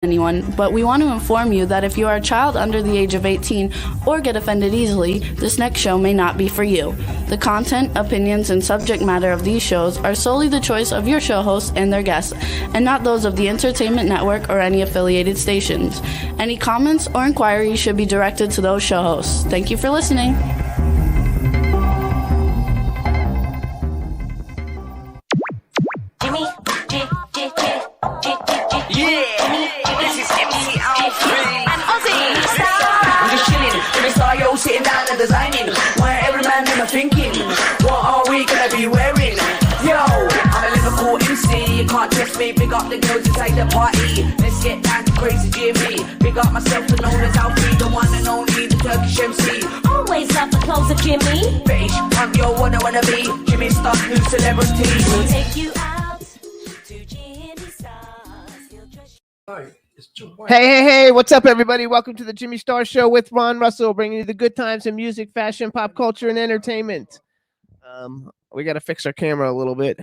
anyone, but we want to inform you that if you are a child under the age of 18 or get offended easily, this next show may not be for you. The content, opinions, and subject matter of these shows are solely the choice of your show hosts and their guests, and not those of the Entertainment Network or any affiliated stations. Any comments or inquiries should be directed to those show hosts. Thank you for listening. Jimmy, this is MC Alfred and Ozzy. I'm just chilling, Jimmy Star, yo, sitting down and designing. Why every man in my thinking, what are we gonna be wearing? Yo, I'm a Liverpool MC, you can't test me. Big up the girls inside the party. Let's get down to crazy Jimmy. Big up myself and known as Alfie, the one and only, the Turkish MC. Always love the clothes of Jimmy. British, I'm yo, what I wanna be. Jimmy Star, new celebrity. We'll take you out to Jimmy Stars. He'll dress Hey, what's up, everybody? Welcome to the Jimmy Star Show with Ron Russell, bringing you the good times in music, fashion, pop culture, and entertainment. We got to fix our camera a little bit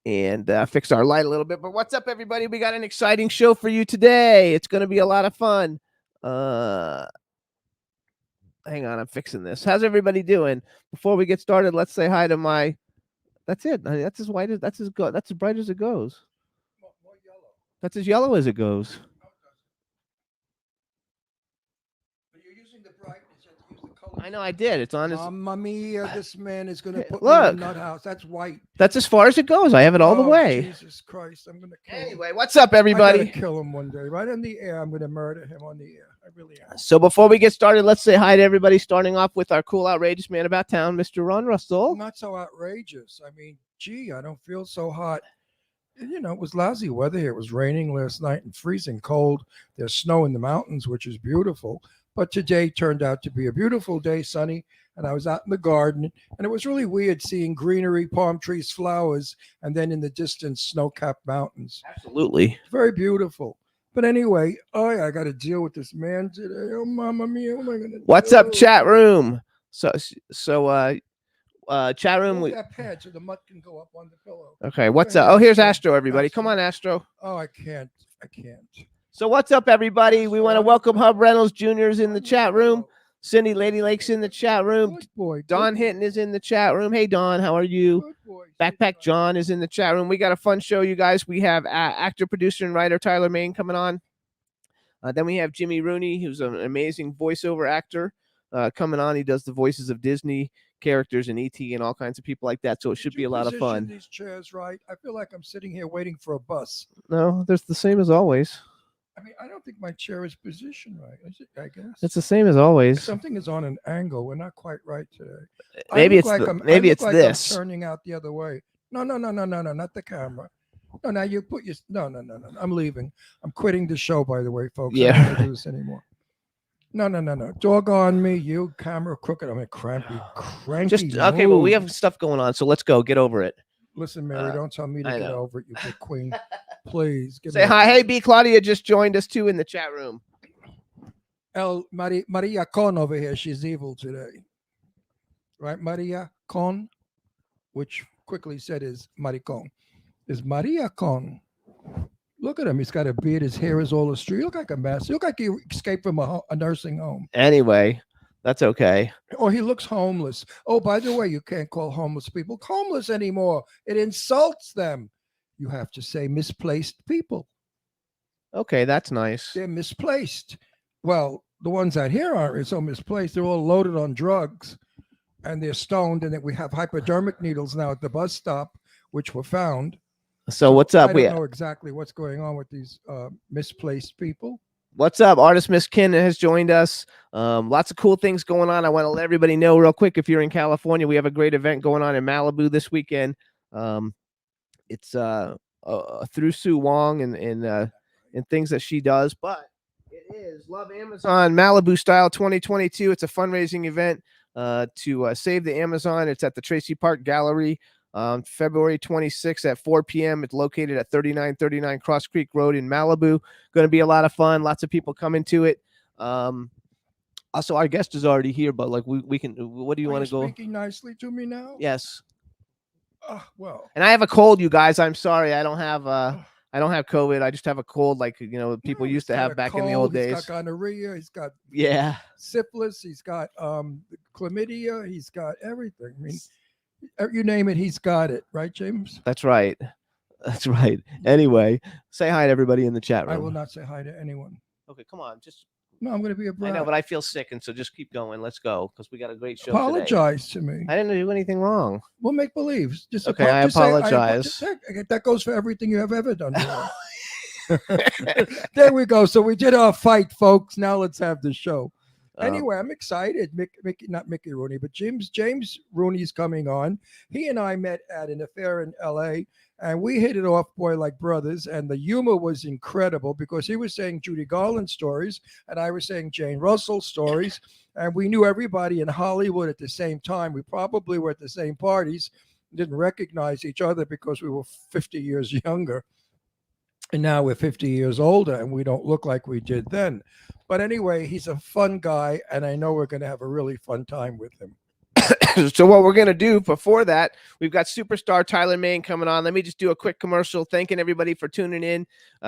and fix our light a little bit. But what's up, everybody? We got an exciting show for you today. It's going to be a lot of fun. Hang on, I'm fixing this. How's everybody doing? Before we get started, let's say hi to my... That's it. That's as white as... That's as bright as it goes. That's as yellow as it goes. I know I did. It's on his... Mamma mia, this man is going to put Look. me in a nut house. That's white. That's as far as it goes. I have it all the way. Jesus Christ, I'm going to kill him. Anyway, what's up, I'm everybody? going to kill him one day. Right in the air, I'm going to murder him on the air. I really am. So before we get started, let's say hi to everybody, starting off with our cool, outrageous man about town, Mr. Ron Russell. Not so outrageous. I mean, gee, I don't feel so hot. You know, it was lousy weather here. It was raining last night and freezing cold. There's snow in the mountains, which is beautiful. But today turned out to be a beautiful day, sunny. And I was out in the garden, and it was really weird seeing greenery, palm trees, flowers, and then in the distance, snow-capped mountains. Absolutely. Very beautiful. But anyway, I got to deal with this man today. Oh, mamma mia, what am I going to do? What's up, chat room? So chat room. Hold that pad so the mud can go up on the pillow. Okay, what's up? Oh, here's Astro, everybody. Come on, Astro. Oh, I can't. So what's up, everybody? We want to welcome Hub Reynolds Jr. is in the chat room. Cindy Lady Lake's in the chat room. Good boy. Don good Hinton is in the chat room. Hey, Don, how are you? Good boy. Backpack John is in the chat room. We got a fun show, you guys. We have actor, producer, and writer Tyler Main coming on. Then we have Jimmy Rooney, who's an amazing voiceover actor, coming on. He does the voices of Disney characters and E.T. and all kinds of people like that. So it should be a lot of fun. These chairs, right? I feel like I'm sitting here waiting for a bus. No, there's the same as always. I mean, I don't think my chair is positioned right. Is it, I guess It's the same as always. something is on an angle. We're not quite right today. Maybe it's I maybe look it's like this. I'm turning out the other way. No, not the camera. No, now you put your no. I'm leaving. I'm quitting the show, by the way, folks. Yeah. I don't want to do this anymore. No. Dog on me, you camera crooked. I'm a cranky. Just okay. Well, we move. have stuff going on, so let's go. Get over it. Listen, Mary, don't tell me to I get know. over it, you big queen. Please give Say me hi. Hey, B. Claudia just joined us too in the chat room. Maria Con over here. She's evil today, right? Maria Con, which quickly said is Maricon, is Maria Con. Look at him. He's got a beard. His hair is all astray. You look like a mess. You look like he escaped from a nursing home. Anyway, that's okay. Or he looks homeless. Oh, by the way, you can't call homeless people homeless anymore. It insults them. You have to say misplaced people. Okay, that's nice. They're misplaced. Well, the ones out here aren't so misplaced. They're all loaded on drugs and they're stoned. And then we have hypodermic needles now at the bus stop, which were found. So what's up? I don't know exactly what's going on with these misplaced people. What's up? Artist Miss Ken has joined us. Lots of cool things going on. I want to let everybody know real quick. If you're in California, we have a great event going on in Malibu this weekend. It's through Sue Wong and things that she does, but it is Love Amazon Malibu Style 2022. It's a fundraising event to save the Amazon. It's at the Tracy Park Gallery. February 26th at 4 p.m. It's located at 3939 Cross Creek Road in Malibu. Going to be a lot of fun. Lots of people coming to it. Also, our guest is already here, but like we can. What do you want to go? Speaking nicely to me now. Yes. Well. And I have a cold, you guys. I'm sorry. I don't have I don't have COVID. I just have a cold, like people used to have back in the old days. He's got gonorrhea. He's got Yeah, syphilis. He's got chlamydia. He's got everything. I mean, you name it, he's got it. Right, James? that's right. That's right. Anyway, say hi to everybody in the chat room. I will not say hi to anyone. Okay, come on. Just No, I'm going to be a brat. I know, but I feel sick, and so just keep going. Let's go because we got a great show today. Apologize to me. I didn't do anything wrong. We'll make believe. Just Okay, I just say, apologize. that goes for everything you have ever done. There we go. So we did our fight, folks. Now let's have the show. Anyway, I'm excited. Not Mickey Rooney, but James Rooney's coming on. He and I met at an affair in L.A., and we hit it off, boy, like brothers. And the humor was incredible because he was saying Judy Garland stories, and I was saying Jane Russell stories. And we knew everybody in Hollywood at the same time. We probably were at the same parties, didn't recognize each other because we were 50 years younger. And now we're 50 years older, and we don't look like we did then. But anyway, he's a fun guy, and I know we're going to have a really fun time with him. So what we're going to do before that, we've got superstar Tyler Main coming on. Let me just do a quick commercial thanking everybody for tuning in.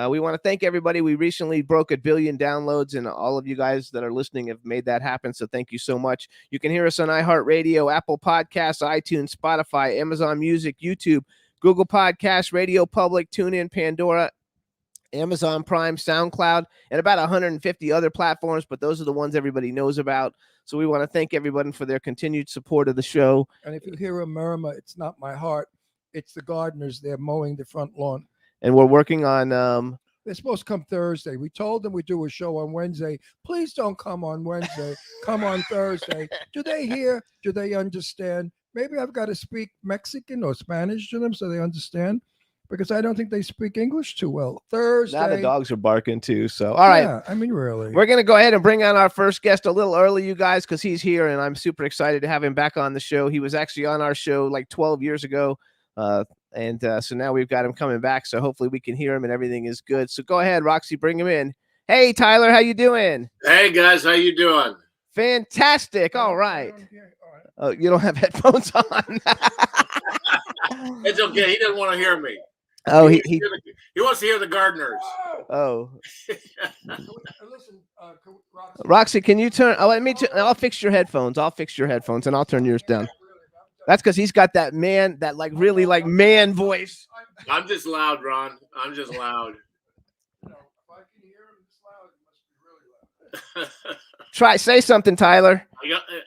We want to thank everybody. We recently broke 1 billion downloads, and all of you guys that are listening have made that happen. So thank you so much. You can hear us on iHeartRadio, Apple Podcasts, iTunes, Spotify, Amazon Music, YouTube, Google Podcasts, Radio Public, TuneIn, Pandora, Amazon Prime, SoundCloud, and about 150 other platforms, but those are the ones everybody knows about. So we want to thank everybody for their continued support of the show. And if you hear a murmur, it's not my heart. It's the gardeners. They're mowing the front lawn. And we're working on... They're supposed to come Thursday. We told them we do a show on Wednesday. Please don't come on Wednesday. Come on Thursday. Do they hear? Do they understand? Maybe I've got to speak Mexican or Spanish to them so they understand. Because I don't think they speak English too well. Thursday. Now the dogs are barking too. So, all right. Yeah, I mean, really. We're going to go ahead and bring on our first guest a little early, you guys, because he's here, and I'm super excited to have him back on the show. He was actually on our show like 12 years ago, and so now we've got him coming back, so hopefully we can hear him and everything is good. So go ahead, Roxy, bring him in. Hey, Tyler, how you doing? Hey, guys, how you doing? Fantastic. All right. Oh, you don't have headphones on? It's okay. He doesn't want to hear me. Oh, he wants to hear the gardeners. Oh, Listen, Roxy, can you turn? Oh, I'll fix your headphones. And I'll turn yours down. That's because he's got that man, that like really like man voice. I'm just loud, Ron. I'm just loud. If I can hear him this loud, it must be really loud. Say something, Tyler.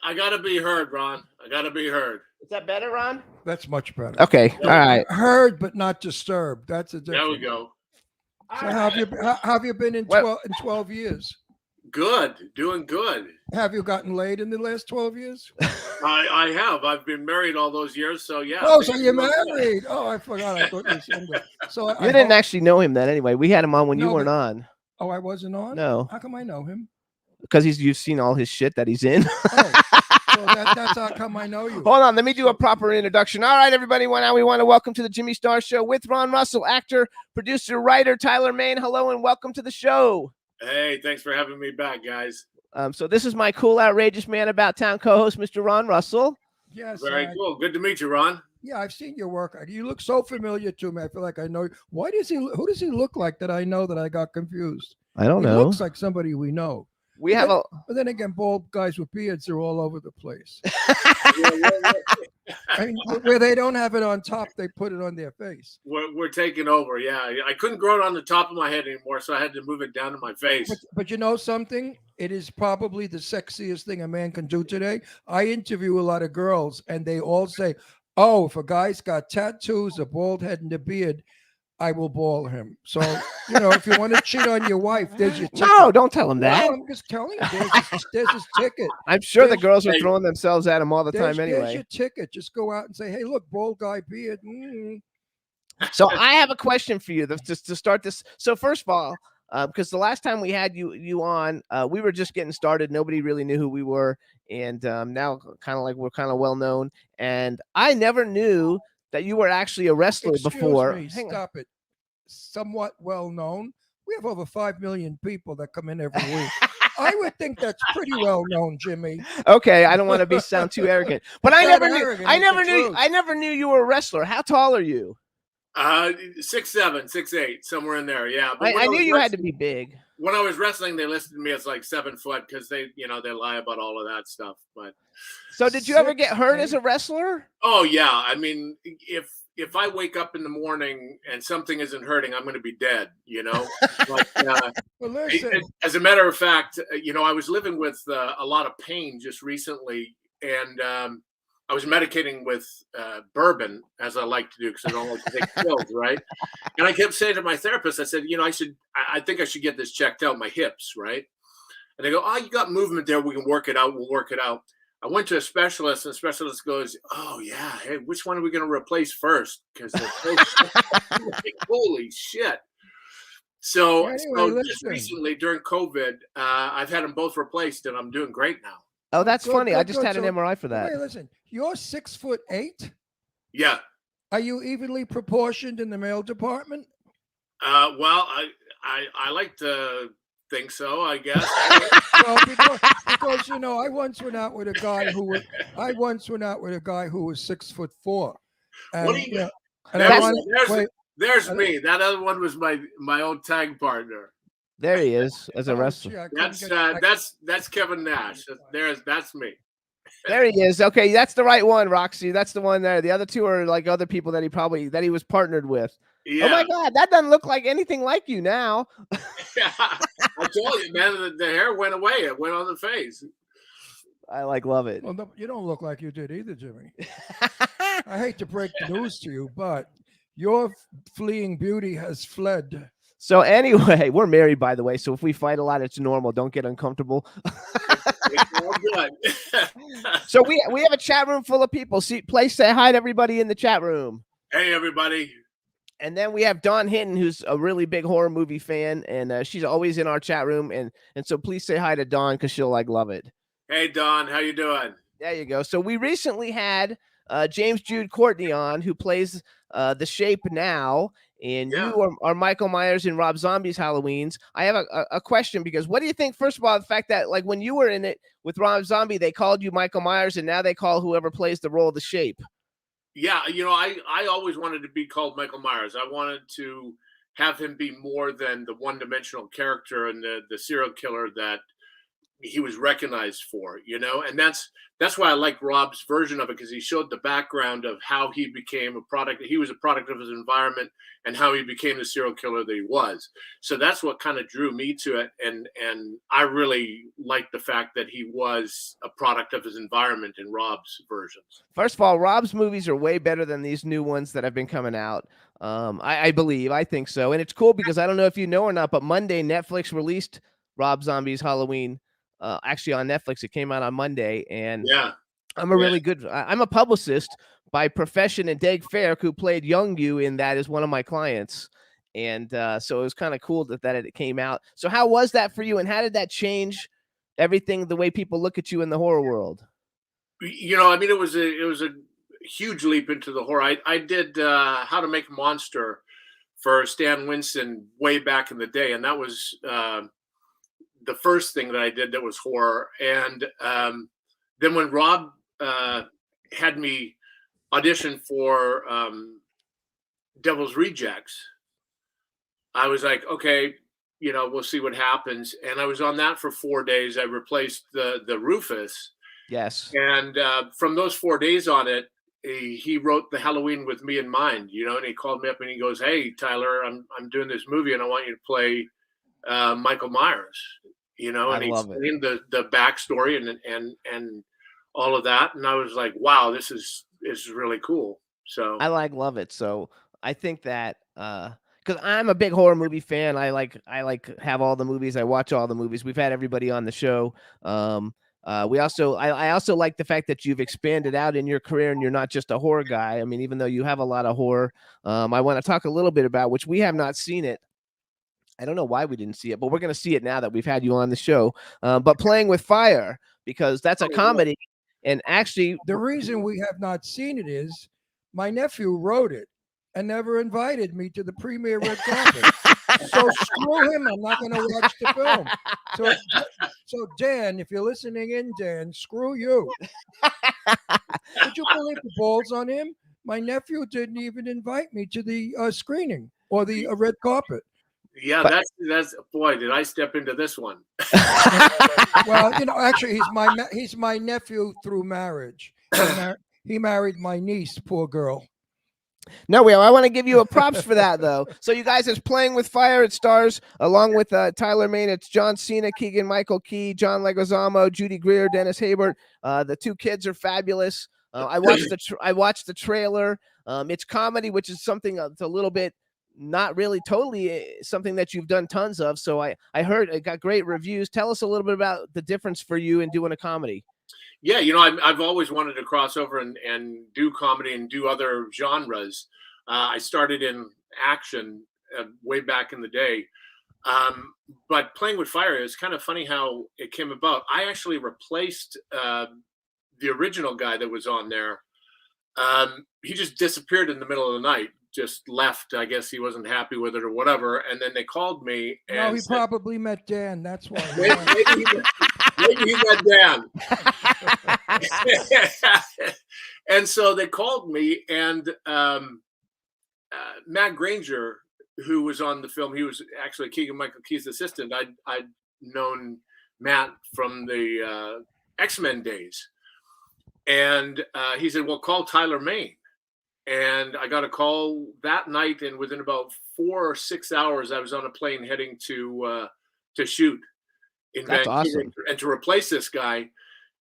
I gotta be heard, Ron. I gotta be heard. Is that better, Ron? That's much better. Okay. All right. Heard but not disturbed. That's a difference. There we go. So how have you been in 12 years? Good. Doing good. Have you gotten laid in the last 12 years? I have. I've been married all those years, so yeah. Oh, so you're married. Oh, I forgot. I thought you were single. So You didn't actually know him then anyway. We had him on when you weren't on. Oh, I wasn't on? No. How come I know him? Because you've seen all his shit that he's in. Oh, so that's how come I know you. Hold on, let me do a proper introduction. All right, everybody, now we want to welcome to the Jimmy Star Show with Ron Russell, actor, producer, writer, Tyler Main. Hello and welcome to the show. Hey, thanks for having me back, guys. So this is my cool, outrageous man about town co-host, Mr. Ron Russell. Yes. Very cool. Good to meet you, Ron. Yeah, I've seen your work. You look so familiar to me. I feel like I know. Who does he look like that I know that I got confused? I don't know. He looks like somebody we know. We have a. But then again, bald guys with beards are all over the place. I mean, where they don't have it on top, they put it on their face. We're taking over. Yeah, I couldn't grow it on the top of my head anymore, so I had to move it down to my face. But you know something? It is probably the sexiest thing a man can do today. I interview a lot of girls, and they all say, "Oh, if a guy's got tattoos, a bald head, and a beard, I will ball him." So, if you want to cheat on your wife, there's your ticket. No, don't tell him that. No, I'm just telling you, there's his ticket. I'm sure the girls are throwing themselves at him all the time There's anyway. your ticket. Just go out and say, "Hey, look, bald guy, beard." So I have a question for you just to start this. So first of all, because the last time we had you on, we were just getting started. Nobody really knew who we were. And now we're kind of well known. And I never knew that you were actually a wrestler before. Me, stop it. Somewhat well known. We have over 5 million people that come in every week. I would think that's pretty well known, Jimmy. Okay, I don't want to sound too arrogant, but I Not never arrogant, knew. it's the truth. I never knew you were a wrestler. How tall are you? 6'7", 6'8", somewhere in there. Yeah, but I when knew was you had to wrestling- be big. When I was wrestling, they listed me as like 7 foot because they lie about all of that stuff. But So did you ever get hurt 6'8"? as a wrestler? oh yeah, I mean, if I wake up in the morning and something isn't hurting, I'm going to be dead. But, Well, listen, as a matter of fact, I was living with a lot of pain just recently, and I was medicating with bourbon, as I like to do, because I don't like to take pills, right? And I kept saying to my therapist, I said, I think I should get this checked out, my hips, right? And they go, oh, you got movement there. We can work it out. We'll work it out. I went to a specialist, and the specialist goes, oh, yeah, hey, which one are we going to replace first? Because holy shit. So, Anyway, just listen. recently during COVID, I've had them both replaced, and I'm doing great now. Oh, that's Good, funny. I good, just good. had an So, MRI for that. Wait, listen. You're 6'8". Yeah. Are you evenly proportioned in the male department? Well, I like to think so, I guess. Well, because I once went out with a guy who was 6'4". What And, do you? and I There's, wanted, there's, wait, there's me. That other one was my old tag partner. There he is as a oh, wrestler. gee, I couldn't That's get- that's Kevin Nash. That's me. There he is. Okay, that's the right one, Roxy. That's the one there. The other two are like other people that he was partnered with. Yeah. Oh my God, that doesn't look like anything like you now. I told you, man. The hair went away. It went on the face. I love it. Well, no, you don't look like you did either, Jimmy. I hate to break the news to you, but your fleeing beauty has fled. So anyway, we're married, by the way. So if we fight a lot, it's normal. Don't get uncomfortable. It's all good. So we have a chat room full of people. Say hi to everybody in the chat room. Hey, everybody. And then we have Dawn Hinton, who's a really big horror movie fan, and she's always in our chat room. And so please say hi to Dawn because she'll love it. Hey, Don. How you doing? There you go. So we recently had James Jude Courtney on, who plays the Shape now, and Yeah. you are Michael Myers in Rob Zombie's Halloweens. I have a question, because what do you think, first of all, the fact that when you were in it with Rob Zombie, they called you Michael Myers, and now they call whoever plays the role of the Shape? Yeah, I always wanted to be called Michael Myers. I wanted to have him be more than the one-dimensional character and the serial killer that he was recognized for, and that's why I like Rob's version of it, because he showed the background of how he became a product. He was a product of his environment, and how he became the serial killer that he was. So that's what kind of drew me to it, and I really like the fact that he was a product of his environment in Rob's versions. First of all, Rob's movies are way better than these new ones that have been coming out. I think so, and it's cool because I don't know if you know or not, but Monday Netflix released Rob Zombie's Halloween. Actually on Netflix, it came out on Monday, and Yeah. I'm a publicist by profession, and Dave Fair, who played Young You in that, is one of my clients, and so it was kind of cool that it came out. So how was that for you, and how did that change everything, the way people look at you in the horror world? It was a huge leap into the horror. I did How to Make a Monster for Stan Winston way back in the day, and that was the first thing that I did that was horror. And then when Rob had me audition for Devil's Rejects, I was like, okay, we'll see what happens. And I was on that for 4 days. I replaced the Rufus. Yes. And from those 4 days on it, he wrote the Halloween with me in mind, and he called me up and he goes, hey, Tyler, I'm doing this movie and I want you to play Michael Myers, and he explained the backstory and all of that. And I was like, wow, this is really cool. So I love it. So I think that because I'm a big horror movie fan, I have all the movies. I watch all the movies. We've had everybody on the show. I also like the fact that you've expanded out in your career and you're not just a horror guy. I mean, even though you have a lot of horror, I want to talk a little bit about, which we have not seen it. I don't know why we didn't see it, but we're going to see it now that we've had you on the show. But Playing with Fire, because that's a comedy. And actually, The reason we have not seen it is my nephew wrote it and never invited me to the premiere red carpet. So screw him. I'm not going to watch the film. So Dan, if you're listening in, Dan, screw you. Did you believe the balls on him? my nephew didn't even invite me to the screening or the red carpet. Yeah, But- that's boy, did I step into this one. Well, actually, he's my nephew through marriage. He married my niece, poor girl. No, Will, I want to give you a props for that, though. So you guys is Playing with Fire. It stars along with Tyler Mane. It's John Cena, Keegan Michael Key, John Leguizamo, Judy Greer, Dennis Haybert. The two kids are fabulous. I watched the trailer. It's comedy, which is something it's a little bit not really totally something that you've done tons of. So I heard it got great reviews. Tell us a little bit about the difference for you in doing a comedy. Yeah, I've always wanted to cross over and do comedy and do other genres. I started in action way back in the day. But Playing with Fire is kind of funny how it came about. I actually replaced the original guy that was on there. He just disappeared in the middle of the night, just left. I guess he wasn't happy with it or whatever. And then they called me. And No, he said, probably met Dan. That's why. maybe he met Dan. And so they called me, and Matt Granger, who was on the film, he was actually Keegan Michael Key's assistant. I'd known Matt from the X-Men days. And he said, well, call Tyler Mane. And I got a call that night, and within about 4 or 6 hours, I was on a plane heading to shoot in That's Vancouver awesome. and to replace this guy.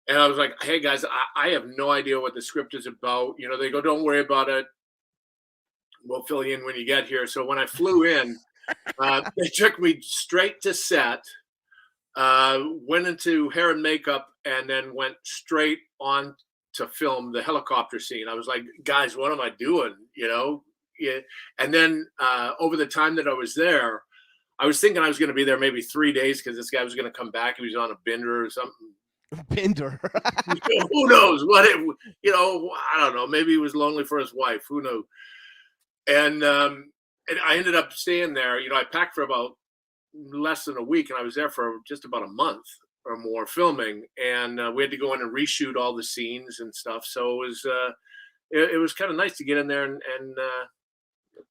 And I was like, hey, guys, I have no idea what the script is about. They go, don't worry about it. We'll fill you in when you get here. So when I flew in, they took me straight to set, went into hair and makeup, and then went straight on to film the helicopter scene. I was like, guys, what am I doing? Yeah. And then over the time that I was there, I was thinking I was going to be there maybe 3 days because this guy was going to come back. He was on a bender or something. Binder. Who knows what I don't know. Maybe he was lonely for his wife. Who knows? And I ended up staying there. I packed for about less than a week, and I was there for just about a month or more filming. And we had to go in and reshoot all the scenes and stuff. So it was kind of nice to get in there and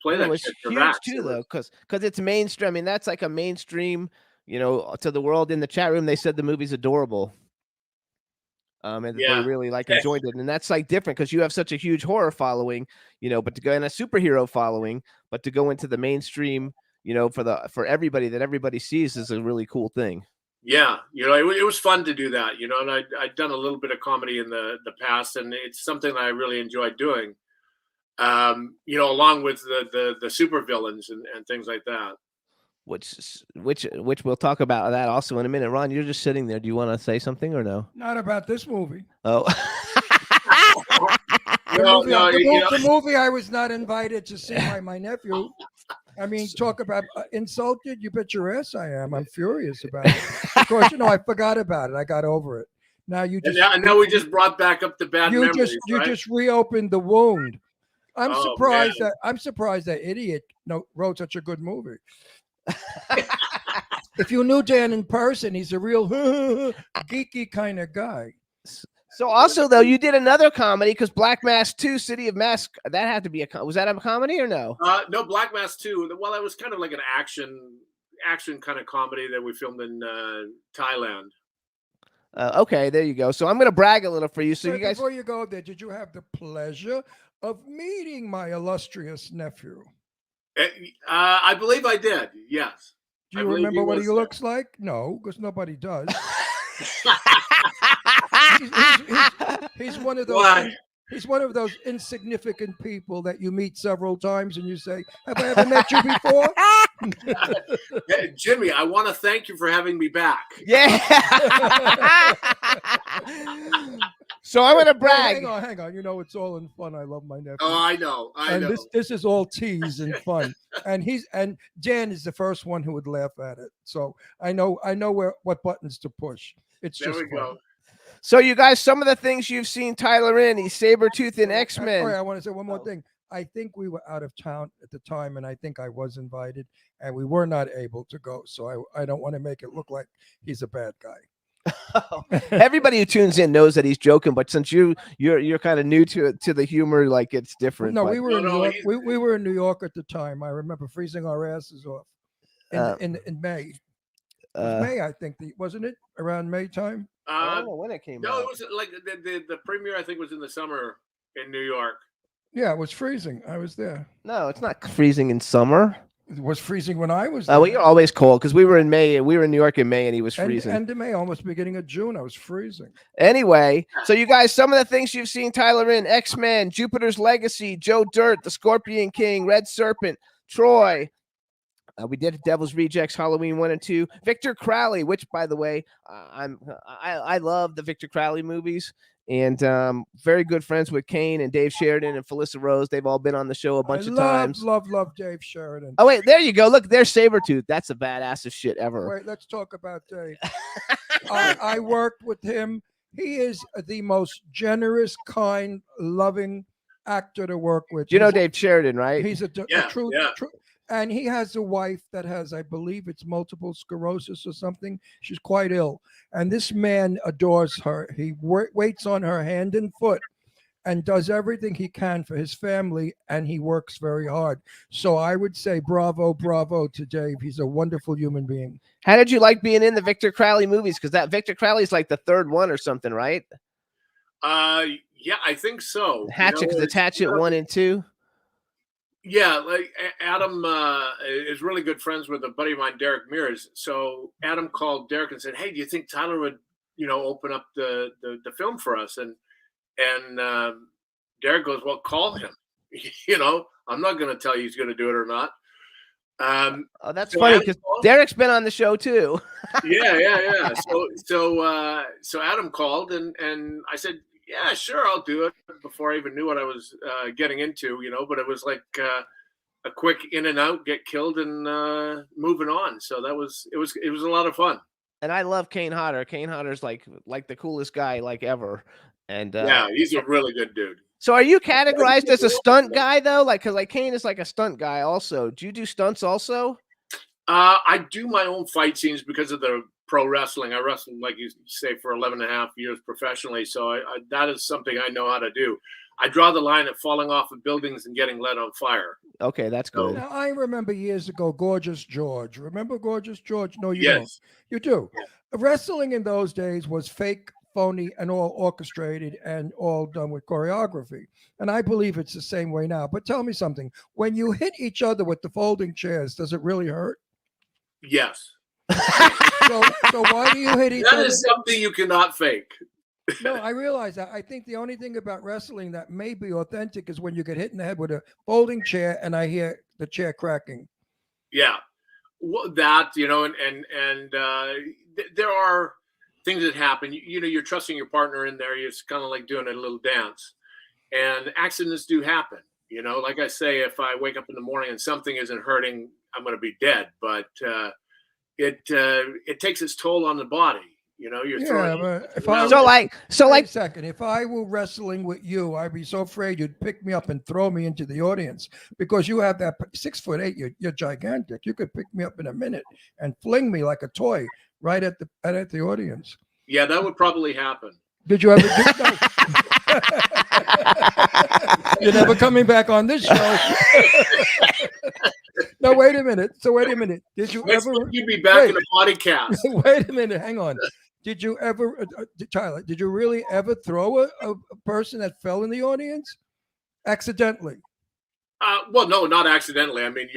play that. It's character huge back. too, So though, because it's mainstream. I mean, that's like a mainstream. To the world. In the chat room, they said the movie's adorable. And that Yeah. they really enjoyed it, and that's different because you have such a huge horror following, but to go in a superhero following, but to go into the mainstream, for everybody that everybody sees is a really cool thing. Yeah, it was fun to do that, and I'd done a little bit of comedy in the past, and it's something that I really enjoyed doing. Along with the supervillains and things like that. Which we'll talk about that also in a minute. Ron, you're just sitting there. Do you want to say something or no? Not about this movie. Oh. The movie I was not invited to see by my nephew. I mean, talk about insulted. You bet your ass I am. I'm furious about it. Of course, I forgot about it. I got over it. Now you just and now we just brought back up the bad memories. You right? just reopened the wound. I'm Oh, surprised that idiot wrote such a good movie. If you knew Dan in person, he's a real geeky kind of guy. So also though, you did another comedy because Black Mass 2, City of Mask. That had to be was that a comedy or no? No, Black Mass 2. Well, it was kind of like an action kind of comedy that we filmed in Thailand. Okay, there you go. So I'm going to brag a little for you. So Wait, you guys, before you go there, did you have the pleasure of meeting my illustrious nephew? I believe I did. Yes. Do I you believe remember he what was he there. looks like? No, because nobody does. He's one of those. Why? He's one of those insignificant people that you meet several times and you say, "Have I ever met you before?" Hey, Jimmy, I want to thank you for having me back. yeah. So I'm going to brag. Hang on. It's all in fun. I love my nephew. Oh, I know. I know. This is all tease and fun. and Dan is the first one who would laugh at it. So I know what buttons to push. It's There just we fun. go. So you guys, some of the things you've seen Tyler in, he's Sabretooth in All X-Men. right, I want to say one more thing. I think we were out of town at the time, and I think I was invited, and we were not able to go. So I don't want to make it look like he's a bad guy. Everybody who tunes in knows that he's joking, but since you're kind of new to the humor, like it's different. No, but, we were No, in New no, York. he's- We were in New York at the time. I remember freezing our asses off Uh, in May. It was May, I think. Wasn't it around May time? I Uh, don't know when it came no, out. it was like the premiere. I think was in the summer in New York. Yeah, it was freezing. I was there. No, it's not freezing in summer. It was freezing when I was there. Oh, well, you're always cold because we were in May. We were in New York in May, and he was freezing. End of May, almost beginning of June, I was freezing. Anyway, so you guys, some of the things you've seen Tyler in: X-Men, Jupiter's Legacy, Joe Dirt, The Scorpion King, Red Serpent, Troy. We did Devil's Rejects, Halloween 1 and 2. Victor Crowley, which, by the way, I love the Victor Crowley movies, and very good friends with Kane and Dave Sheridan and Felissa Rose. They've all been on the show a bunch of times. Love Dave Sheridan. Oh wait, there you go. Look, there's Sabretooth. That's the badassest shit ever. Wait, let's talk about Dave. I worked with him. He is the most generous, kind, loving actor to work with. You know He's- Dave Sheridan, right? He's a Yeah, true, yeah. and he has a wife that has, I believe, it's multiple sclerosis or something. She's quite ill, and this man adores her. He waits on her hand and foot, and does everything he can for his family, and he works very hard. So I would say, bravo to Dave. He's a wonderful human being. How did you like being in the Victor Crowley movies? Because that Victor Crowley's like the third one or something, right? Yeah, I think so. Hatchet, because it's Hatchet 1 and 2. Yeah, like Adam is really good friends with a buddy of mine, Derek Mears. So Adam called Derek and said, "Hey, do you think Tyler would, open up the film for us?" And Derek goes, "Well, call him. I'm not going to tell you he's going to do it or not." Oh, that's So funny Adam because called- Derek's been on the show too. yeah. So Adam called and I said, "Yeah, sure, I'll do it." Before I even knew what I was getting into, but it was like a quick in and out, get killed, and moving on. So it was a lot of fun. And I love Kane Hodder. Kane Hodder's like the coolest guy like ever. And Yeah, he's a really good dude. so are you categorized as a stunt guy though? Like, because like Kane is like a stunt guy also. Do you do stunts also? I do my own fight scenes because of the pro wrestling. I wrestled, like you say, for 11 and a half years professionally. So that is something I know how to do. I draw the line at falling off of buildings and getting lit on fire. Okay, that's So- good. Now, I remember years ago, Gorgeous George. Remember Gorgeous George? No, you don't. Yes. You do. Wrestling in those days was fake, phony, and all orchestrated and all done with choreography. And I believe it's the same way now. But tell me something. When you hit each other with the folding chairs, does it really hurt? Yes. So why do you hit each That other? is something you cannot fake. No, I realize that. I think the only thing about wrestling that may be authentic is when you get hit in the head with a folding chair and I hear the chair cracking. Yeah. That, there are things that happen. You're trusting your partner in there. It's kind of like doing a little dance. And accidents do happen. Like I say, if I wake up in the morning and something isn't hurting, I'm going to be dead. But it takes its toll on the body. You're Yeah, throwing. but if I So like Wait a second. If I were wrestling with you, I'd be so afraid you'd pick me up and throw me into the audience because you have that 6'8". You're gigantic. You could pick me up in a minute and fling me like a toy right at the audience. Yeah, that would probably happen. Did you ever do that? You're never coming back on this show. No, wait a minute. So wait a minute. Did you Next ever? week you'd be back Wait. in a body cast. Wait a minute. Hang on. Did you ever, Tyler? Did you really ever throw a person that fell in the audience accidentally? Well, no, not accidentally. I mean,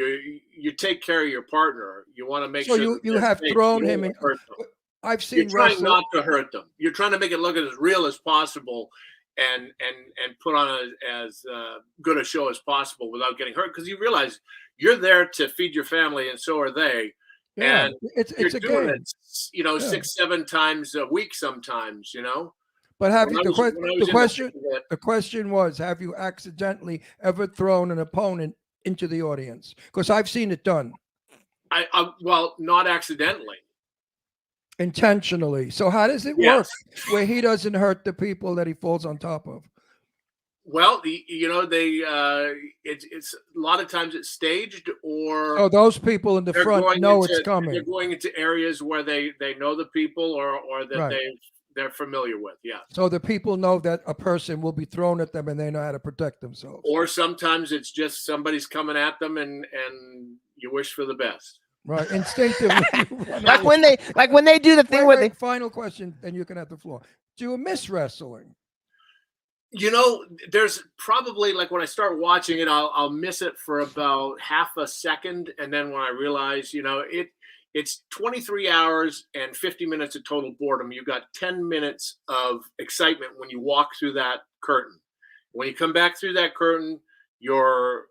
you take care of your partner. You want to make So sure. you- that you they're have safe. thrown You don't him in- hurt them. I've You're seen trying wrestle. not to hurt them. You're trying to make it look as real as possible, and put on as good a show as possible without getting hurt. Because you realize you're there to feed your family, and so are they. Yeah, and it's You're a doing game. it, Yeah. 6-7 times a week sometimes. But have When you? I The, was- when I was in the question was: have you accidentally ever thrown an opponent into the audience? Because I've seen it done well, not accidentally. intentionally. So how does it Yes. work where he doesn't hurt the people that he falls on top of? Well, you know, it's a lot of times it's staged, or Oh, those people in the they're front going know into it's coming. they're going into areas where they know the people, or that Right. they're familiar with. Yeah. So the people know that a person will be thrown at them and they know how to protect themselves. Or sometimes it's just somebody's coming at them, and you wish for the best. Right. Instinctively. you run Like away. when they do the thing Wait, where wait, final question, and you can have the floor. Do you miss wrestling? You know, there's probably, like, when I start watching it, I'll miss it for about half a second, and then when I realize, you know, it's 23 hours and 50 minutes of total boredom. You got 10 minutes of excitement when you walk through that curtain. When you come back through that curtain, you're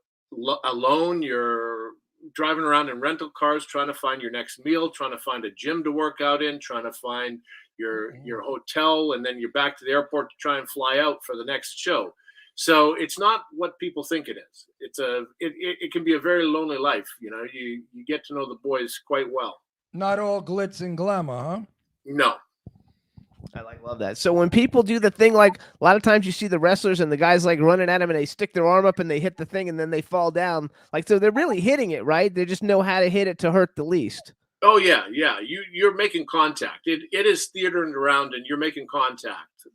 alone. You're driving around in rental cars, trying to find your next meal, trying to find a gym to work out in, trying to find your hotel, and then you're back to the airport to try and fly out for the next show. So it's not what people think it is. It can be a very lonely life. You know, you get to know the boys quite well. Not all glitz and glamour, huh? No. I love that. So when people do the thing, like a lot of times you see the wrestlers and the guys like running at them and they stick their arm up and they hit the thing and then they fall down. Like, so they're really hitting it, right? They just know how to hit it to hurt the least. Oh yeah, yeah. You're making contact. It is theatering around, and you're making contact.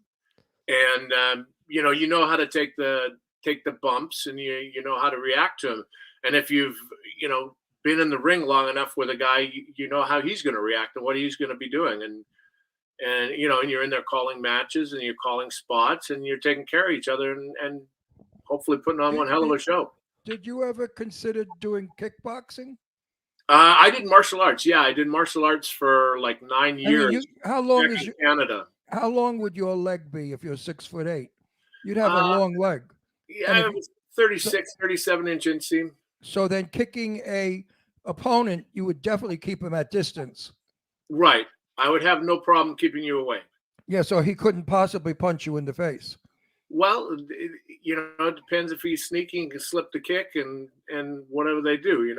And you know how to take the bumps, and you know how to react to them. And if you've been in the ring long enough with a guy, you know how he's going to react and what he's going to be doing. And you're in there calling matches, and you're calling spots, and you're taking care of each other, and hopefully putting on one hell of a show. Did you ever consider doing kickboxing? I did martial arts. Yeah, I did martial arts for like 9 years. How long back is in Canada? How long would your leg be if you're 6'8"? You'd have a long leg. Yeah, it was 36, 37-inch inseam. So then kicking a opponent, you would definitely keep him at distance. Right. I would have no problem keeping you away. Yeah, so he couldn't possibly punch you in the face. Well, it depends if he's sneaking, can slip the kick, and whatever they do.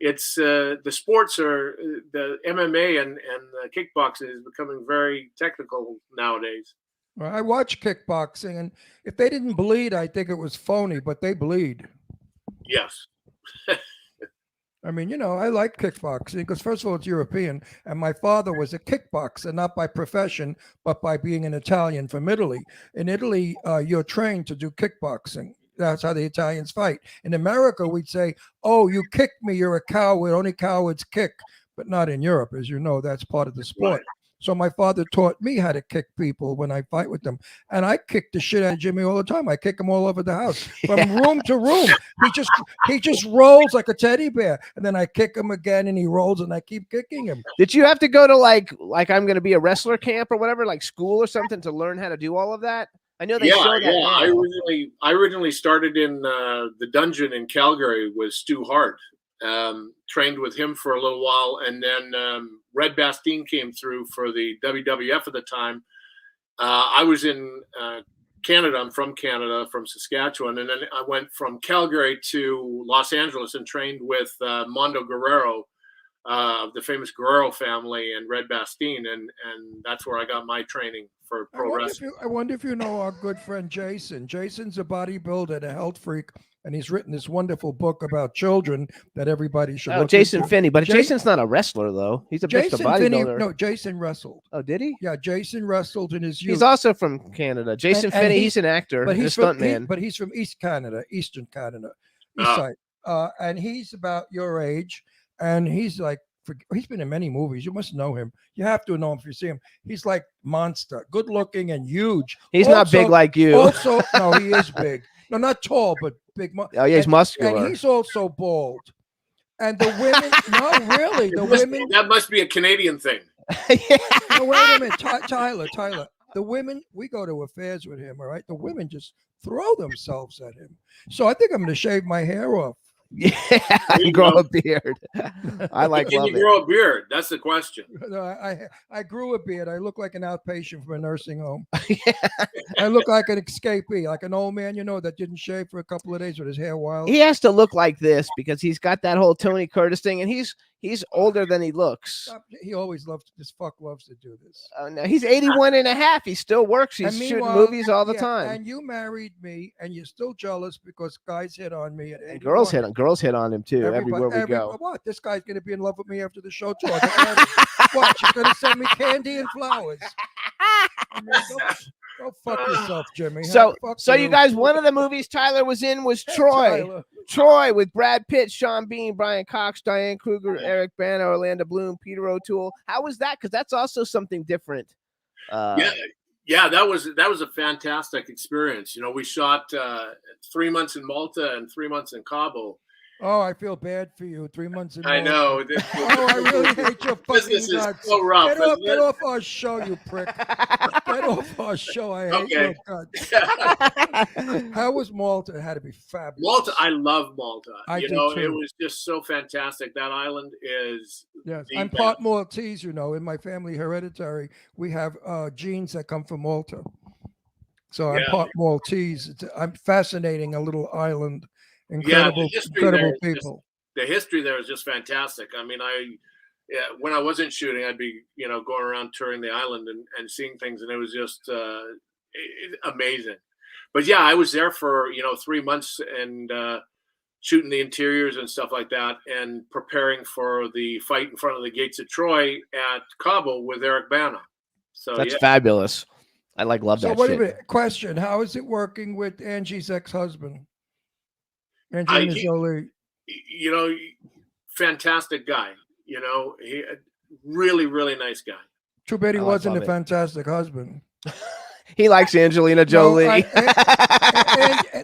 It's the sports are the MMA and the kickboxing is becoming very technical nowadays. Well, I watch kickboxing, and if they didn't bleed, I think it was phony, but they bleed. Yes. I mean, I like kickboxing because, first of all, it's European, and my father was a kickboxer, not by profession, but by being an Italian from Italy. In Italy, you're trained to do kickboxing. That's how the Italians fight. In America, we'd say, "Oh, you kicked me, you're a coward. Only cowards kick." But not in Europe, as you know, that's part of the sport. Right. So my father taught me how to kick people when I fight with them. And I kick the shit out of Jimmy all the time. I kick him all over the house from room to room. He just rolls like a teddy bear. And then I kick him again and he rolls and I keep kicking him. Did you have to go to like I'm going to be a wrestler camp or whatever, like school or something, to learn how to do all of that? I know they show that now. I originally started in the dungeon in Calgary with Stu Hart. Trained with him for a little while, and then Red Bastien came through for the WWF at the time. I was in Canada. I'm from Canada, from Saskatchewan, and then I went from Calgary to Los Angeles and trained with Mondo Guerrero of the famous Guerrero family and Red Bastien, and that's where I got my training for pro wrestling. I wonder if you know our good friend Jason. Jason's a bodybuilder, a health freak, and he's written this wonderful book about children that everybody should look Jason into. Finney, but Jason's not a wrestler though. He's just a bodybuilder. No, Jason wrestled. Oh, did he? Yeah, Jason wrestled in his youth. He's also from Canada. Jason And Finney, he's an actor, but he's a stuntman. but he's from East Canada, Eastern Canada, East side. And he's about your age, and he's like, he's been in many movies. You must know him. You have to know him if you see him. He's like monster, good looking and huge. He's not big like you. Also, no, he is big. No, not tall, but big. Oh, yeah, he's muscular. And he's also bald. And the women, no, really, the women. That must be a Canadian thing. No, wait a minute, Tyler. The women, we go to affairs with him, all right? The women just throw themselves at him. So I think I'm going to shave my hair off. Yeah, you grow a beard. I like Can love you it. grow a beard? That's the question. No, I grew a beard. I look like an outpatient from a nursing home. I look like an escapee, like an old man, that didn't shave for a couple of days with his hair wild. He has to look like this because he's got that whole Tony Curtis thing, and he's He's older than he looks. Stop. He always loves this. Fuck loves to do this. No, he's 81 and a half. He still works. He's And shooting meanwhile, movies all the yeah, time. And you married me, and you're still jealous because guys hit on me. At And girls 81. hit on him too. Everywhere we go. What? This guy's gonna be in love with me after the show too. What? She's gonna send me candy and flowers. I mean, go fuck yourself, Jimmy. So, Fuck so you guys, one of the movies Tyler was in was Troy. Tyler. Troy with Brad Pitt, Sean Bean, Brian Cox, Diane Kruger, Eric Bana, Orlando Bloom, Peter O'Toole. How was that? Because that's also something different. Yeah, that was a fantastic experience. You know, we shot 3 months in Malta and 3 months in Cabo. Oh, I feel bad for you. 3 months in. I know. Oh, I really hate your fucking Business is guts. so rough. Get off our show, you prick. Get off our show. I hate your guts. How was Malta? It had to be fabulous. Malta, I love Malta. I you do know, too. it was just so fantastic. That island is Yes, the I'm best. part Maltese. You know, in my family, hereditary, we have genes that come from Malta. So I'm Yeah. part Maltese. I'm fascinating. A little island, the incredible, history incredible there is just- people. The history there is just fantastic. I mean, when I wasn't shooting, I'd be, you know, going around touring the island and seeing things, and it was just amazing. But yeah, I was there for, you know, 3 months and shooting the interiors and stuff like that, and preparing for the fight in front of the gates of Troy at Cabo with Eric Bana. So That's yeah. fabulous. I love So that wait a shit. minute. Question: how is it working with Angie's ex-husband, Angelina he- Jolie? You know, fantastic guy. You know, he really, really nice guy. Too bad he I wasn't love a it. fantastic husband. He likes Angelina Jolie.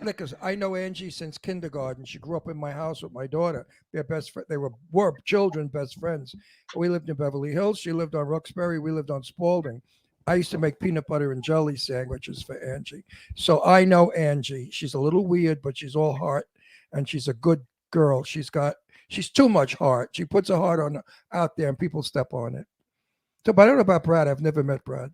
Look, I know Angie since kindergarten. She grew up in my house with my daughter. They're best friend. They were children, best friends. We lived in Beverly Hills. She lived on Roxbury. We lived on Spalding. I used to make peanut butter and jelly sandwiches for Angie. So I know Angie. She's a little weird, but she's all heart, and she's a good girl. She's too much heart. She puts her heart out there, and people step on it. So, but I don't know about Brad. I've never met Brad.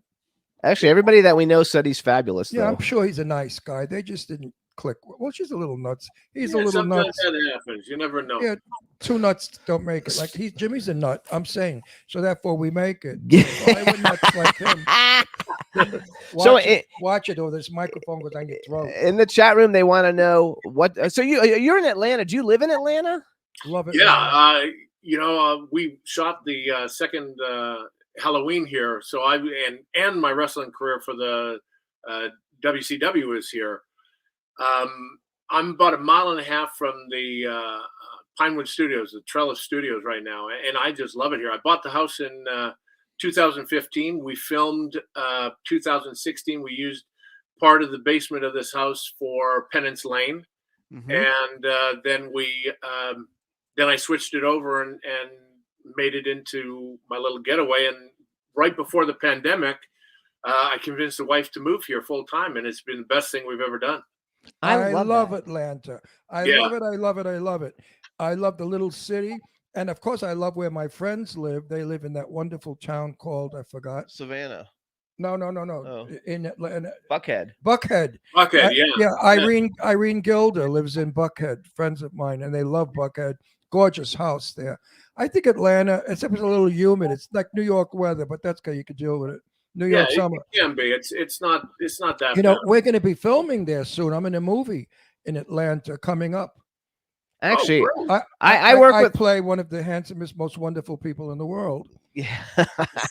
Actually, everybody that we know said he's fabulous. Yeah, though. I'm sure he's a nice guy. They just didn't click. Well, she's a little nuts. He's a Yeah, little sometimes nuts. that happens. You never know. Yeah, two nuts don't make it. Like Jimmy's a nut. I'm saying. So therefore, we make it. Yeah. So I would nuts like him. So Watch it, or this microphone goes down your throat. in the chat room, they want to know what. So you're in Atlanta. Do you live in Atlanta? Love it. Yeah, man. you know, we shot the second Halloween here, so and my wrestling career for the WCW is here. I'm about a mile and a half from the Pinewood Studios, the Trellis Studios right now, and I just love it here. I bought the house in 2015. We filmed 2016. We used part of the basement of this house for Penance Lane, and then I switched it over and made it into my little getaway. And right before the pandemic, I convinced the wife to move here full time, and it's been the best thing we've ever done. I love that. Atlanta. I Yeah. love it. I love it. I love it. I love the little city. And of course, I love where my friends live. They live in that wonderful town called, I forgot. Savannah, No. Oh. In Atlanta, Buckhead. Buckhead. Okay, yeah. Irene Gilder lives in Buckhead, friends of mine, and they love Buckhead. Gorgeous house there. I think Atlanta, except it's a little humid. It's like New York weather, but that's okay. You can deal with it. New Yeah, York summer. it can be. It's not that. You know, bad. we're going to be filming there soon. I'm in a movie in Atlanta coming up. Actually, Oh, really? I work I with. play one of the handsomest, most wonderful people in the world. Yeah.